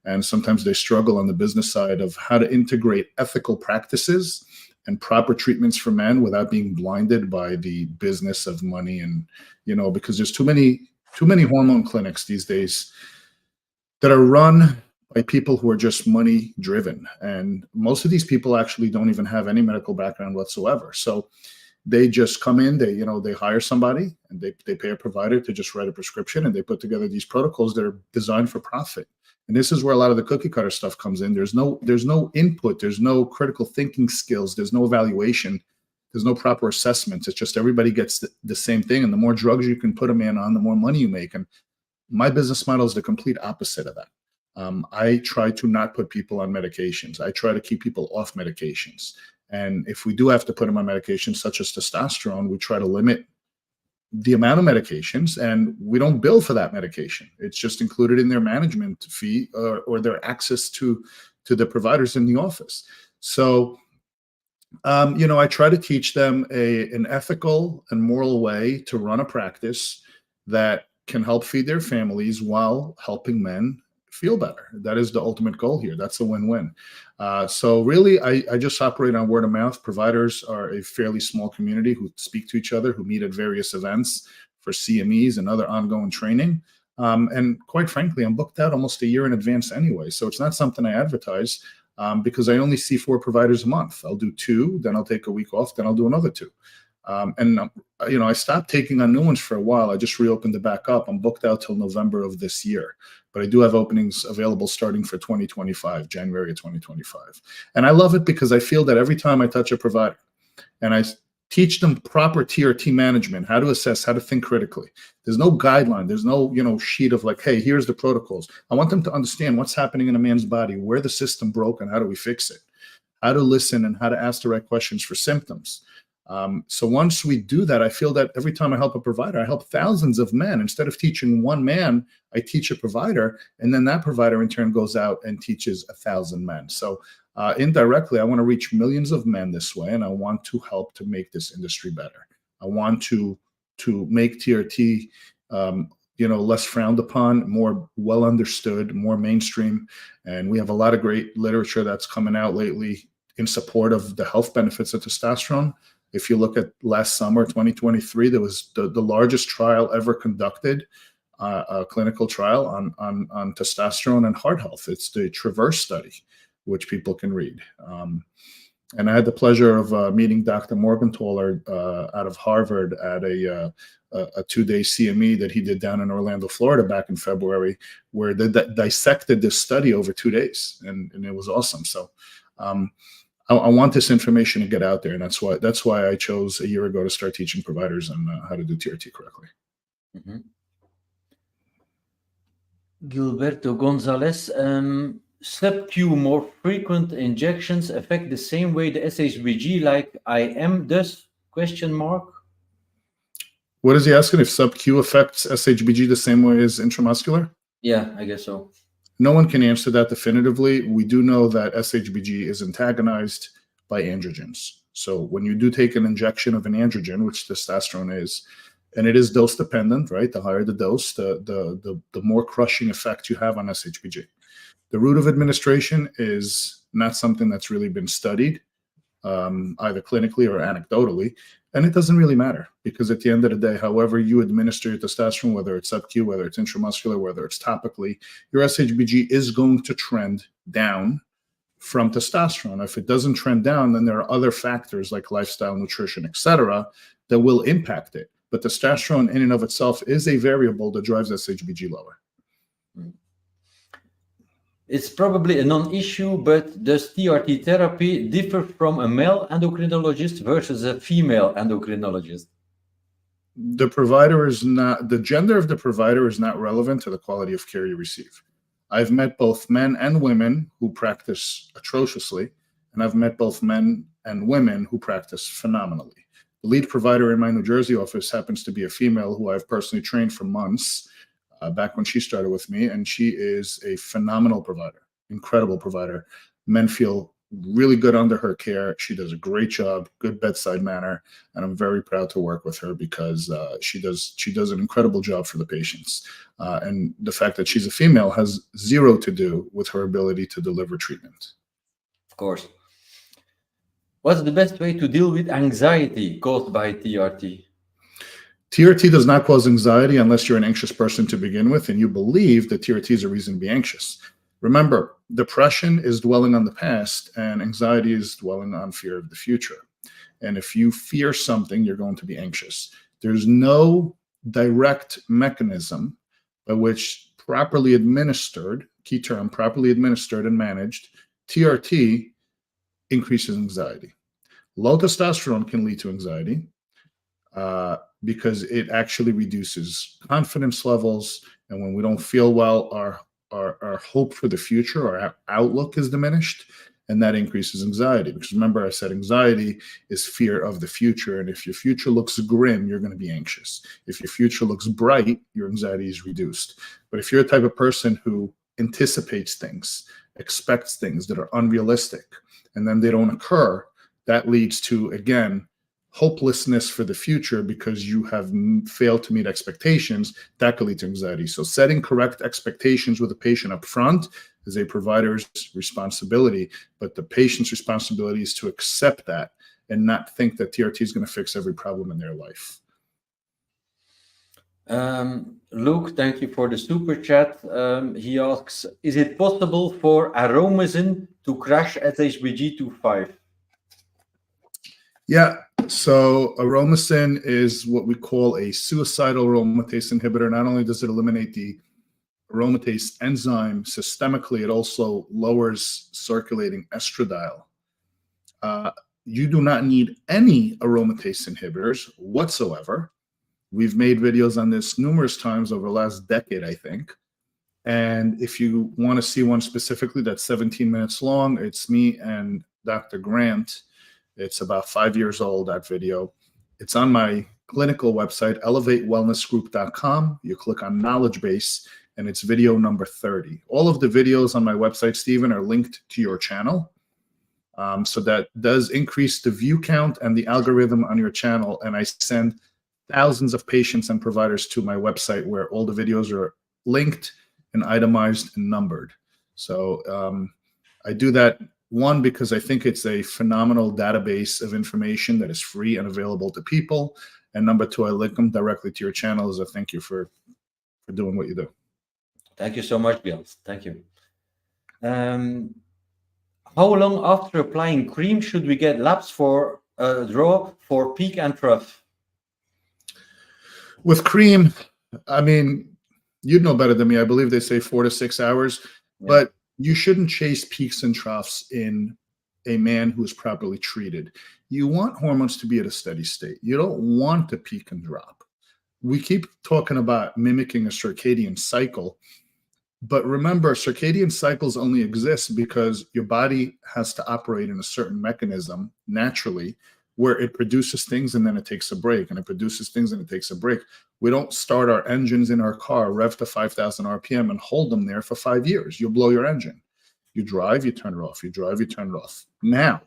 And sometimes they struggle on the business side of how to integrate ethical practices and proper treatments for men without being blinded by the business of money. And, because there's too many hormone clinics these days that are run by people who are just money driven. And most of these people actually don't even have any medical background whatsoever. So they just come in, they hire somebody and they pay a provider to just write a prescription, and they put together these protocols that are designed for profit. And this is where a lot of the cookie cutter stuff comes in. There's no input, there's no critical thinking skills, there's no evaluation, there's no proper assessments. It's just everybody gets the same thing. And the more drugs you can put a man on, the more money you make. And my business model is the complete opposite of that. I try to not put people on medications. I try to keep people off medications. And if we do have to put them on medications such as testosterone, we try to limit the amount of medications, and we don't bill for that medication. It's just included in their management fee or their access to the providers in the office. So, I try to teach them an ethical and moral way to run a practice that can help feed their families while helping men feel better. That is the ultimate goal here. That's a win-win. So really, I just operate on word of mouth. Providers are a fairly small community who speak to each other, who meet at various events for CMEs and other ongoing training. And quite frankly, I'm booked out almost a year in advance anyway. So it's not something I advertise because I only see 4 providers a month. I'll do 2, then I'll take a week off, then I'll do another 2. I stopped taking on new ones for a while. I just reopened it back up. I'm booked out till November of this year, but I do have openings available starting for 2025, January of 2025. And I love it because I feel that every time I touch a provider and I teach them proper TRT management, how to assess, how to think critically. There's no guideline. There's no, sheet of like, hey, here's the protocols. I want them to understand what's happening in a man's body, where the system broke and how do we fix it, how to listen and how to ask the right questions for symptoms. So once we do that, I feel that every time I help a provider, I help thousands of men. Instead of teaching one man, I teach a provider, and then that provider in turn goes out and teaches 1,000 men. So indirectly, I want to reach millions of men this way, and I want to help to make this industry better. I want to make TRT, less frowned upon, more well understood, more mainstream. And we have a lot of great literature that's coming out lately in support of the health benefits of testosterone. If you look at last summer, 2023, there was the largest trial ever conducted, a clinical trial on testosterone and heart health. It's the Traverse study, which people can read. And I had the pleasure of meeting Dr. Morgenthaler out of Harvard at a 2-day CME that he did down in Orlando, Florida back in February, where they dissected this study over 2 days, and it was awesome. So I want this information to get out there, and that's why I chose a year ago to start teaching providers on how to do TRT correctly. Mm-hmm. Gilberto Gonzalez, sub-Q more frequent injections affect the same way the SHBG like IM does? Question mark. What is he asking? If sub-Q affects SHBG the same way as intramuscular? Yeah, I guess so. No one can answer that definitively. We do know that SHBG is antagonized by androgens. So when you do take an injection of an androgen, which testosterone is, and it is dose dependent, right? The higher the dose, the more crushing effect you have on SHBG. The route of administration is not something that's really been studied, either clinically or anecdotally. And it doesn't really matter, because at the end of the day, however you administer your testosterone, whether it's sub-Q, whether it's intramuscular, whether it's topically, your SHBG is going to trend down from testosterone. If it doesn't trend down, then there are other factors like lifestyle, nutrition, etc., that will impact it. But testosterone in and of itself is a variable that drives SHBG lower. It's probably a non-issue, but does TRT therapy differ from a male endocrinologist versus a female endocrinologist? The gender of the provider is not relevant to the quality of care you receive. I've met both men and women who practice atrociously, and I've met both men and women who practice phenomenally. The lead provider in my New Jersey office happens to be a female who I've personally trained for months, back when she started with me, and she is a phenomenal provider, incredible provider. Men feel really good under her care. She does a great job, good bedside manner, and I'm very proud to work with her because she does an incredible job for the patients. And the fact that she's a female has zero to do with her ability to deliver treatment. Of course. What's the best way to deal with anxiety caused by TRT? TRT does not cause anxiety unless you're an anxious person to begin with and you believe that TRT is a reason to be anxious. Remember, depression is dwelling on the past and anxiety is dwelling on fear of the future. And if you fear something, you're going to be anxious. There's no direct mechanism by which properly administered, key term, properly administered and managed, TRT increases anxiety. Low testosterone can lead to anxiety, because it actually reduces confidence levels. And when we don't feel well, our hope for the future, our outlook is diminished, and that increases anxiety. Because remember, I said anxiety is fear of the future. And if your future looks grim, you're going to be anxious. If your future looks bright, your anxiety is reduced. But if you're a type of person who anticipates things, expects things that are unrealistic, and then they don't occur, that leads to, again, hopelessness for the future because you have failed to meet expectations. That could lead to anxiety. So setting correct expectations with the patient up front is a provider's responsibility, but the patient's responsibility is to accept that and not think that TRT is going to fix every problem in their life. Luke, thank you for the super chat. He asks, is it possible for Aromatase to crash SHBG to 5? Yeah, So Aromasin is what we call a suicidal aromatase inhibitor. Not only does it eliminate the aromatase enzyme systemically, it also lowers circulating estradiol. You do not need any aromatase inhibitors whatsoever. We've made videos on this numerous times over the last decade, I think. And if you want to see one specifically that's 17 minutes long, it's me and Dr. Grant. It's about 5 years old, that video. It's on my clinical website, elevatewellnessgroup.com. You click on knowledge base, and it's video number 30. All of the videos on my website, Stephen, are linked to your channel. So that does increase the view count and the algorithm on your channel. And I send thousands of patients and providers to my website where all the videos are linked and itemized and numbered. So I do that, one, because I think it's a phenomenal database of information that is free and available to people. And number two, I link them directly to your channel as a thank you for doing what you do. Thank you so much, Gil. Thank you. How long after applying cream should we get labs for draw for peak and trough? With cream, I mean, you'd know better than me. I believe they say 4 to 6 hours, but you shouldn't chase peaks and troughs in a man who is properly treated. You want hormones to be at a steady state. You don't want to peak and drop. We keep talking about mimicking a circadian cycle, but remember, circadian cycles only exist because your body has to operate in a certain mechanism naturally where it produces things and then it takes a break, and it produces things and it takes a break. We don't start our engines in our car, rev to 5,000 RPM and hold them there for 5 years. You'll blow your engine. You drive, you turn it off. You drive, you turn it off. Now,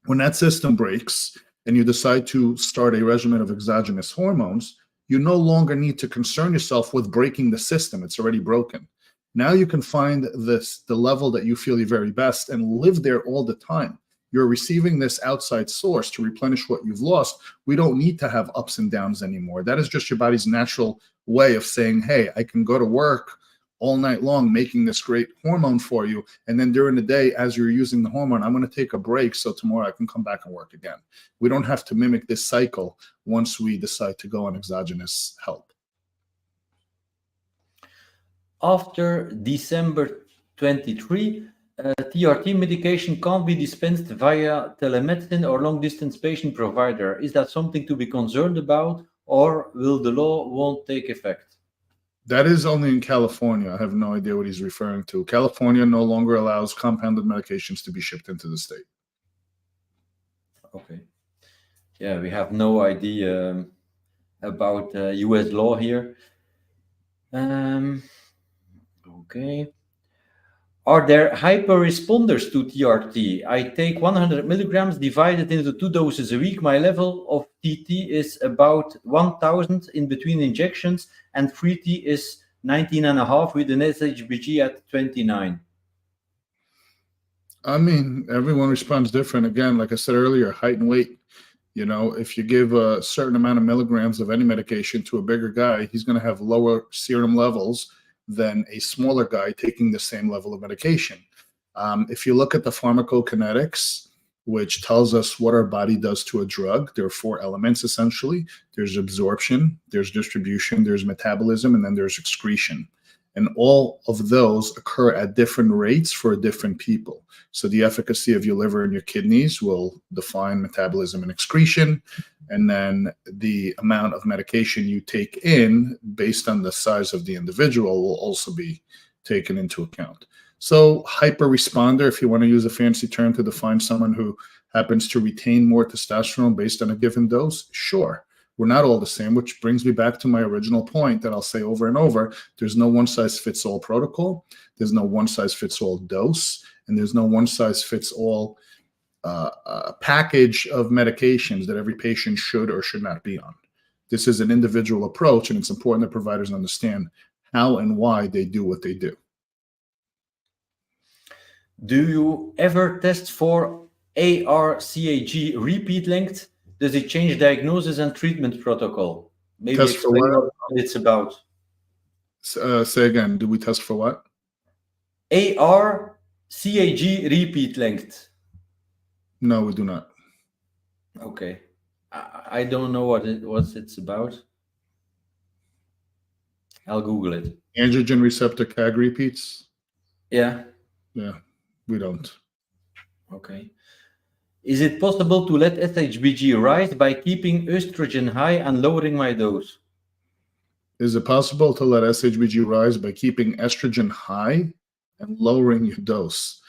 when that system breaks and you decide to start a regimen of exogenous hormones, you no longer need to concern yourself with breaking the system. It's already broken. Now you can find the level that you feel your very best and live there all the time. You're receiving this outside source to replenish what you've lost. We don't need to have ups and downs anymore. That is just your body's natural way of saying, hey, I can go to work all night long making this great hormone for you. And then during the day, as you're using the hormone, I'm going to take a break so tomorrow I can come back and work again. We don't have to mimic this cycle once we decide to go on exogenous help. After December 23, TRT medication can't be dispensed via telemedicine or long-distance patient provider. Is that something to be concerned about, or will the law won't take effect? That is only in California. I have no idea what he's referring to. California no longer allows compounded medications to be shipped into the state. Okay. Yeah, we have no idea about US law here. Okay. Are there hyperresponders to TRT? I take 100 milligrams divided into 2 doses a week. My level of TT is about 1,000 in between injections, and free T is 19.5 with an SHBG at 29. I mean, everyone responds different. Again, like I said earlier, height and weight. You know, if you give a certain amount of milligrams of any medication to a bigger guy, he's going to have lower serum levels than a smaller guy taking the same level of medication. If you look at the pharmacokinetics, which tells us what our body does to a drug, there are 4 elements essentially. There's absorption, there's distribution, there's metabolism, and then there's excretion. And all of those occur at different rates for different people. So the efficacy of your liver and your kidneys will define metabolism and excretion. And then the amount of medication you take in based on the size of the individual will also be taken into account. So hyperresponder, if you want to use a fancy term to define someone who happens to retain more testosterone based on a given dose, sure. We're not all the same, which brings me back to my original point that I'll say over and over. There's no one-size-fits-all protocol. There's no one-size-fits-all dose. And there's no one-size-fits-all package of medications that every patient should or should not be on. This is an individual approach, and it's important that providers understand how and why they do what they do. Do you ever test for ARCAG repeat length? Does it change diagnosis and treatment protocol? Maybe Test for explain what? what it's about. Say again, do we test for what? ARCAG repeat length. No, we do not. Okay. I don't know what it's about. I'll Google it. Androgen receptor CAG repeats. Yeah. Yeah, we don't. Okay. Is it possible to let SHBG rise by keeping estrogen high and lowering my dose? Is it possible to let SHBG rise by keeping estrogen high and lowering your dose?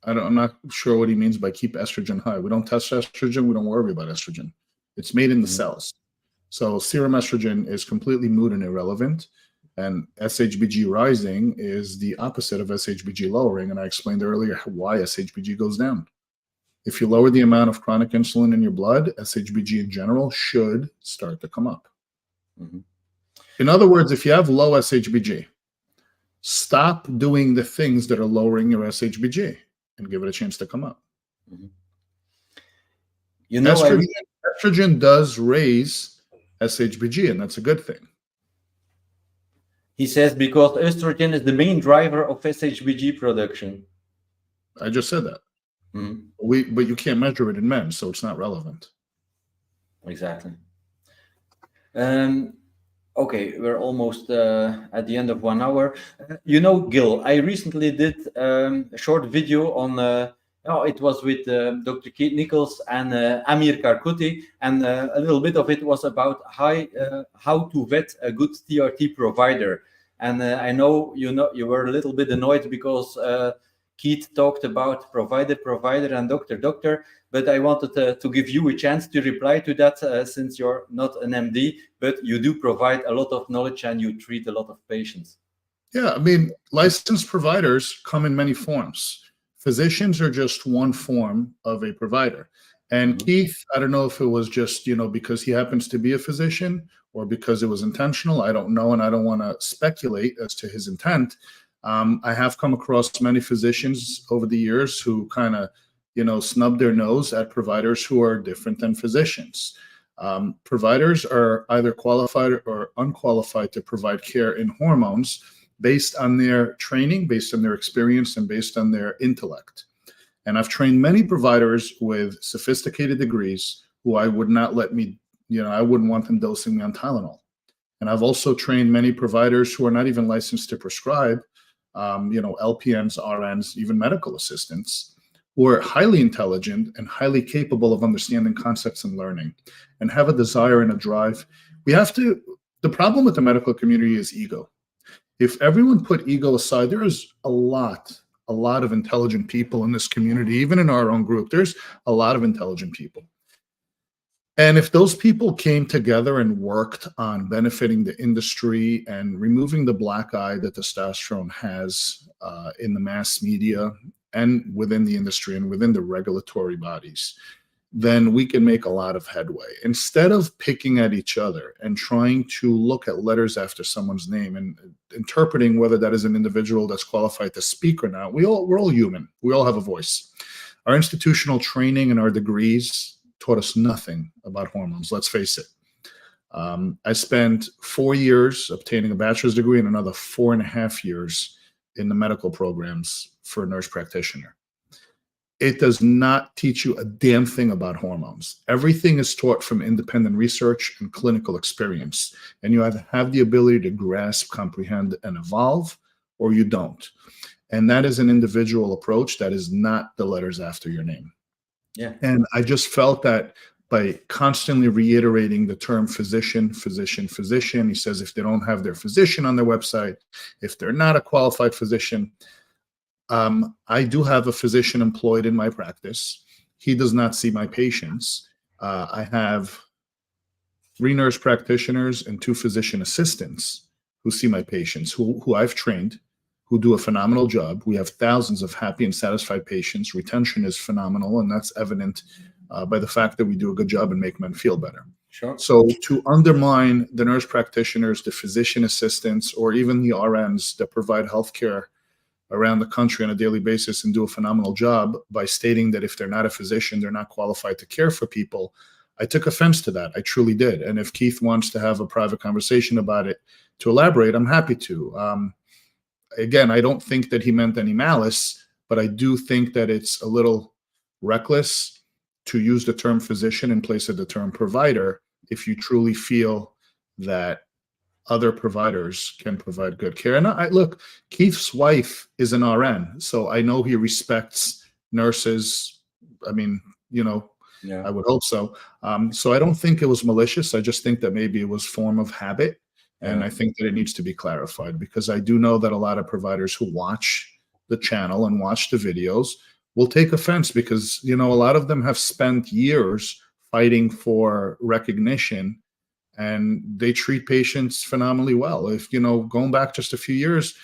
I'm not sure what he means by keep estrogen high. We don't test estrogen. We don't worry about estrogen. It's made in the cells. So serum estrogen is completely moot and irrelevant. And SHBG rising is the opposite of SHBG lowering. And I explained earlier why SHBG goes down. If you lower the amount of chronic insulin in your blood, SHBG in general should start to come up. In other words, if you have low SHBG, stop doing the things that are lowering your SHBG and give it a chance to come up. You know, estrogen does raise SHBG, and that's a good thing. He says because estrogen is the main driver of SHBG production. I just said that. But you can't measure it in men, so it's not relevant. Exactly. Okay, we're almost at the end of 1 hour. You know, Gil, I recently did a short video on, it was with Dr. Keith Nichols and Amir Karkuti, and a little bit of it was about how to vet a good TRT provider. And I know you were a little bit annoyed because Keith talked about provider, and doctor, but I wanted to give you a chance to reply to that since you're not an MD, but you do provide a lot of knowledge and you treat a lot of patients. Yeah, I mean, licensed providers come in many forms. Physicians are just one form of a provider. And Keith, I don't know if it was just, because he happens to be a physician or because it was intentional. I don't know, and I don't want to speculate as to his intent. I have come across many physicians over the years who kind of, snub their nose at providers who are different than physicians. Providers are either qualified or unqualified to provide care in hormones based on their training, based on their experience, and based on their intellect. And I've trained many providers with sophisticated degrees who I would not I wouldn't want them dosing me on Tylenol. And I've also trained many providers who are not even licensed to prescribe, LPNs, RNs, even medical assistants, who are highly intelligent and highly capable of understanding concepts and learning and have a desire and a drive. The problem with the medical community is ego. If everyone put ego aside, there is a lot of intelligent people in this community, even in our own group. There's a lot of intelligent people. And if those people came together and worked on benefiting the industry and removing the black eye that testosterone has in the mass media and within the industry and within the regulatory bodies, then we can make a lot of headway. Instead of picking at each other and trying to look at letters after someone's name and interpreting whether that is an individual that's qualified to speak or not, we're all human. We all have a voice. Our institutional training and our degrees taught us nothing about hormones, let's face it. I spent 4 years obtaining a bachelor's degree and another 4.5 years in the medical programs for a nurse practitioner. It does not teach you a damn thing about hormones. Everything is taught from independent research and clinical experience. And you either have the ability to grasp, comprehend, and evolve, or you don't. And that is an individual approach. That is not the letters after your name. Yeah. And I just felt that by constantly reiterating the term physician, physician, physician, he says if they don't have their physician on their website, if they're not a qualified physician, I do have a physician employed in my practice. He does not see my patients. I have 3 nurse practitioners and 2 physician assistants who see my patients, who I've trained, who do a phenomenal job. We have thousands of happy and satisfied patients. Retention is phenomenal, and that's evident by the fact that we do a good job and make men feel better. Sure. So to undermine the nurse practitioners, the physician assistants, or even the RNs that provide healthcare around the country on a daily basis and do a phenomenal job by stating that if they're not a physician, they're not qualified to care for people, I took offense to that. I truly did. And if Keith wants to have a private conversation about it to elaborate, I'm happy to. Again, I don't think that he meant any malice, but I do think that it's a little reckless to use the term physician in place of the term provider if you truly feel that other providers can provide good care. And look, Keith's wife is an RN, so I know he respects nurses. I mean, Yeah. I would hope so. So I don't think it was malicious. I just think that maybe it was form of habit. And Yeah. I think that it needs to be clarified, because I do know that a lot of providers who watch the channel and watch the videos will take offense, because, a lot of them have spent years fighting for recognition, and they treat patients phenomenally well. If, going back just a few years,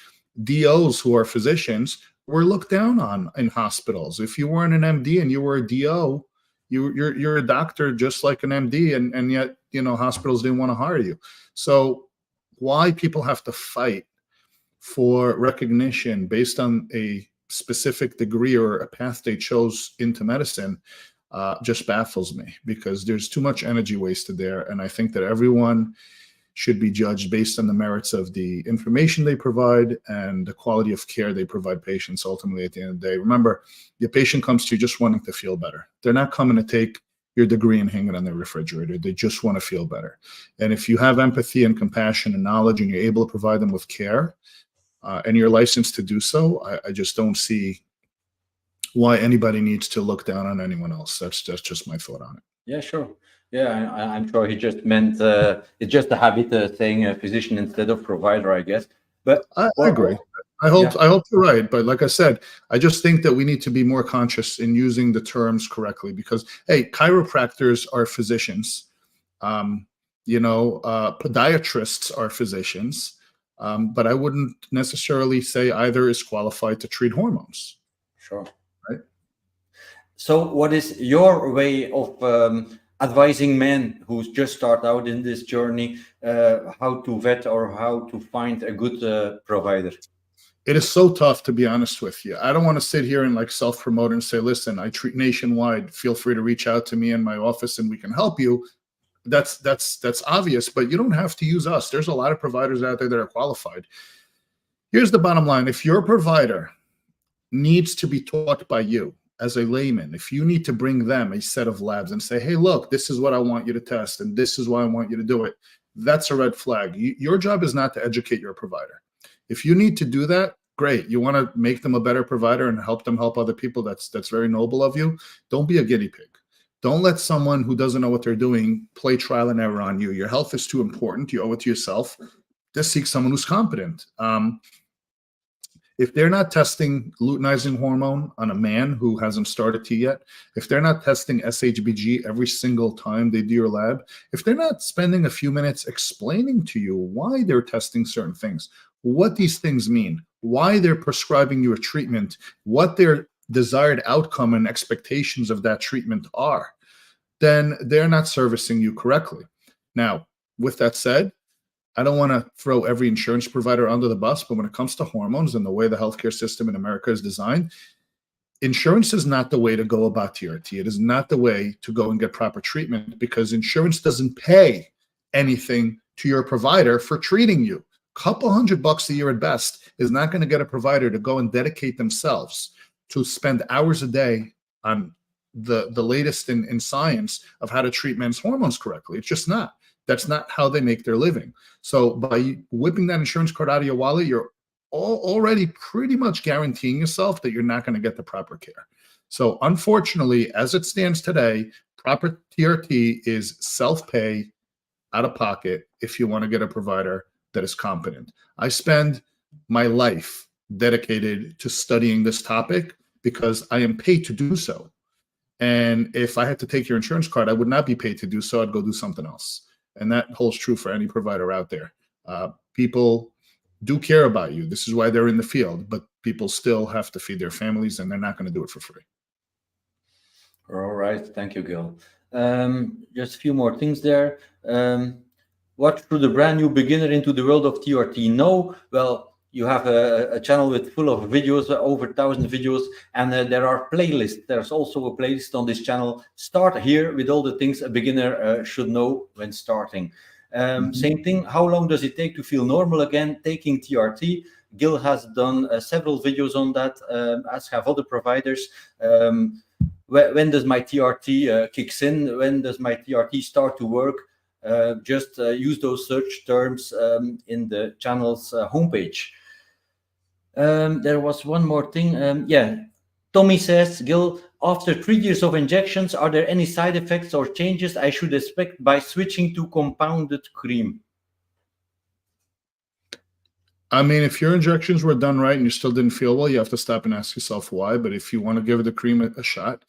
DOs who are physicians were looked down on in hospitals. If you weren't an MD and you were a DO, you're a doctor just like an MD, and yet, hospitals didn't want to hire you. So why people have to fight for recognition based on a specific degree or a path they chose into medicine just baffles me, because there's too much energy wasted there. And I think that everyone should be judged based on the merits of the information they provide and the quality of care they provide patients ultimately at the end of the day. Remember, your patient comes to you just wanting to feel better. They're not coming to take your degree and hang it on their refrigerator. They just want to feel better. And if you have empathy and compassion and knowledge, and you're able to provide them with care, and you're licensed to do so, I just don't see why anybody needs to look down on anyone else. That's just my thought on it. Yeah, sure. Yeah, I'm sure he just meant it's just a habit saying physician instead of provider, I guess. But I agree. I hope you're right. But like I said, I just think that we need to be more conscious in using the terms correctly, because, hey, chiropractors are physicians. Podiatrists are physicians. But I wouldn't necessarily say either is qualified to treat hormones. Sure. Right. So what is your way of advising men who just start out in this journey, how to vet or how to find a good provider? It is so tough, to be honest with you. I don't want to sit here and self-promote and say, listen, I treat nationwide. Feel free to reach out to me in my office and we can help you. That's obvious, but you don't have to use us. There's a lot of providers out there that are qualified. Here's the bottom line. If your provider needs to be taught by you as a layman, if you need to bring them a set of labs and say, hey, look, this is what I want you to test, and this is why I want you to do it, that's a red flag. Your job is not to educate your provider. If you need to do that, great. You want to make them a better provider and help them help other people. That's very noble of you. Don't be a guinea pig. Don't let someone who doesn't know what they're doing play trial and error on you. Your health is too important. You owe it to yourself. Just seek someone who's competent. If they're not testing luteinizing hormone on a man who hasn't started T yet, if they're not testing SHBG every single time they do your lab, if they're not spending a few minutes explaining to you why they're testing certain things, what these things mean, why they're prescribing you a treatment, what their desired outcome and expectations of that treatment are, then they're not servicing you correctly. Now, with that said, I don't want to throw every insurance provider under the bus, but when it comes to hormones and the way the healthcare system in America is designed, insurance is not the way to go about TRT. It is not the way to go and get proper treatment, because insurance doesn't pay anything to your provider for treating you. A couple $100 a year at best is not going to get a provider to go and dedicate themselves to spend hours a day on the latest in science of how to treat men's hormones correctly. It's just not. That's not how they make their living. So by whipping that insurance card out of your wallet, you're already pretty much guaranteeing yourself that you're not going to get the proper care. So unfortunately, as it stands today, proper TRT is self-pay, out of pocket, if you want to get a provider that is competent. I spend my life dedicated to studying this topic because I am paid to do so. And if I had to take your insurance card, I would not be paid to do so. I'd go do something else. And that holds true for any provider out there. People do care about you. This is why they're in the field, but people still have to feed their families, and they're not going to do it for free. All right. Thank you, Gil. Just a few more things there. What should a brand new beginner into the world of TRT know? Well, you have a channel with full of videos, over 1,000 videos, and there are playlists. There's also a playlist on this channel. Start here with all the things a beginner should know when starting. Same thing, how long does it take to feel normal again taking TRT? Gil has done several videos on that, as have other providers. when does my TRT kicks in? When does my TRT start to work? Just use those search terms in the channel's homepage. There was one more thing. Yeah, Tommy says, Gil, after 3 years of injections, are there any side effects or changes I should expect by switching to compounded cream? I mean, if your injections were done right and you still didn't feel well, you have to stop and ask yourself why. But if you want to give the cream a shot,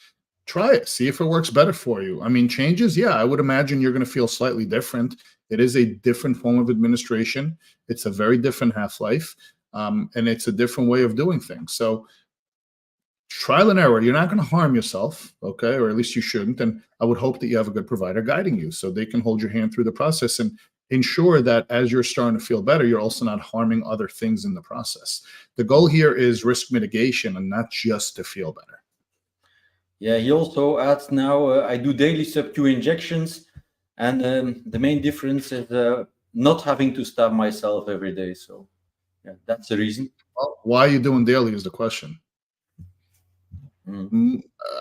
try it. See if it works better for you. I mean, changes, yeah, I would imagine you're going to feel slightly different. It is a different form of administration. It's a very different half-life, and it's a different way of doing things. So trial and error. You're not going to harm yourself, okay? Or at least you shouldn't. And I would hope that you have a good provider guiding you so they can hold your hand through the process and ensure that as you're starting to feel better, you're also not harming other things in the process. The goal here is risk mitigation and not just to feel better. Yeah, he also adds now, I do daily sub-Q injections, and the main difference is not having to stab myself every day. So yeah, that's the reason. Well, why are you doing daily is the question.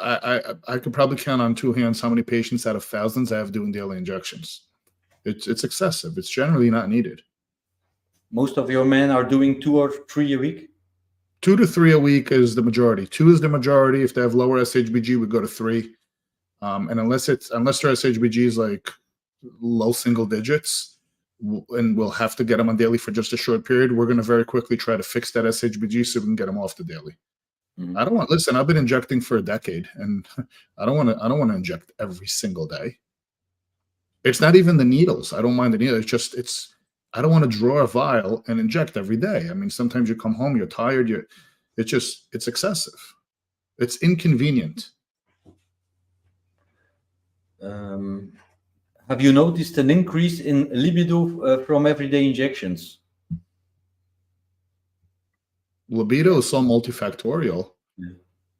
I could probably count on two hands how many patients out of thousands I have doing daily injections. It's excessive. It's generally not needed. Most of your men are doing 2 or 3 a week? 2 to 3 a week is the majority. 2 is the majority. If they have lower SHBG, we go to 3. And unless their SHBG is like low single digits, and we'll have to get them on daily for just a short period, we're going to very quickly try to fix that SHBG so we can get them off the daily. I don't want. Listen, I've been injecting for a decade, and I don't want to inject every single day. It's not even the needles. I don't mind the needle. I don't want to draw a vial and inject every day. I mean, sometimes you come home, you're tired. It's excessive. It's inconvenient. Have you noticed an increase in libido from everyday injections? Libido is so multifactorial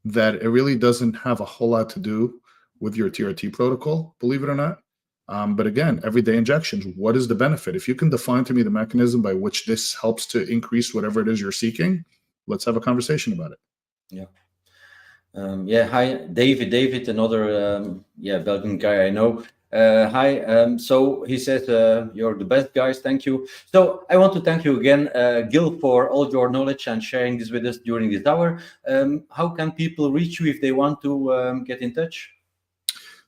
that it really doesn't have a whole lot to do with your TRT protocol, believe it or not. But again, everyday injections, what is the benefit? If you can define to me the mechanism by which this helps to increase whatever it is you're seeking, let's have a conversation about it. Yeah. Hi, David, another Belgian guy I know. Hi. So he says, you're the best, guys. Thank you. So I want to thank you again, Gil, for all your knowledge and sharing this with us during this hour. How can people reach you if they want to get in touch?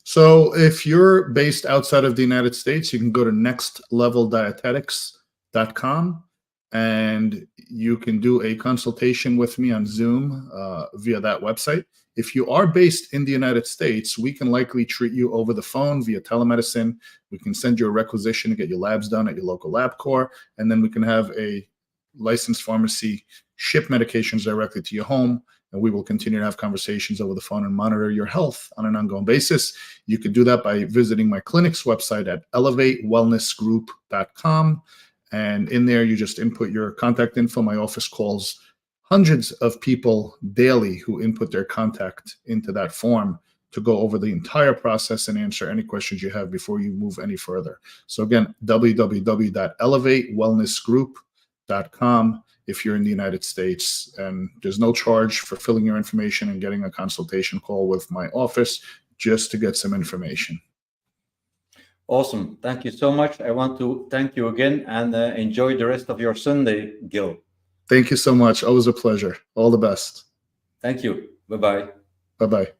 So if you're based outside of the United States, you can go to nextleveldietetics.com and you can do a consultation with me on Zoom via that website. If you are based in the United States, we can likely treat you over the phone via telemedicine. We can send you a requisition to get your labs done at your local LabCorp, and then we can have a licensed pharmacy ship medications directly to your home, and we will continue to have conversations over the phone and monitor your health on an ongoing basis. You could do that by visiting my clinic's website at elevatewellnessgroup.com. And in there, you just input your contact info. My office calls hundreds of people daily who input their contact into that form to go over the entire process and answer any questions you have before you move any further. So again, www.elevatewellnessgroup.com if you're in the United States. And there's no charge for filling your information and getting a consultation call with my office just to get some information. Awesome. Thank you so much. I want to thank you again and enjoy the rest of your Sunday, Gil. Thank you so much. Always a pleasure. All the best. Thank you. Bye-bye. Bye-bye.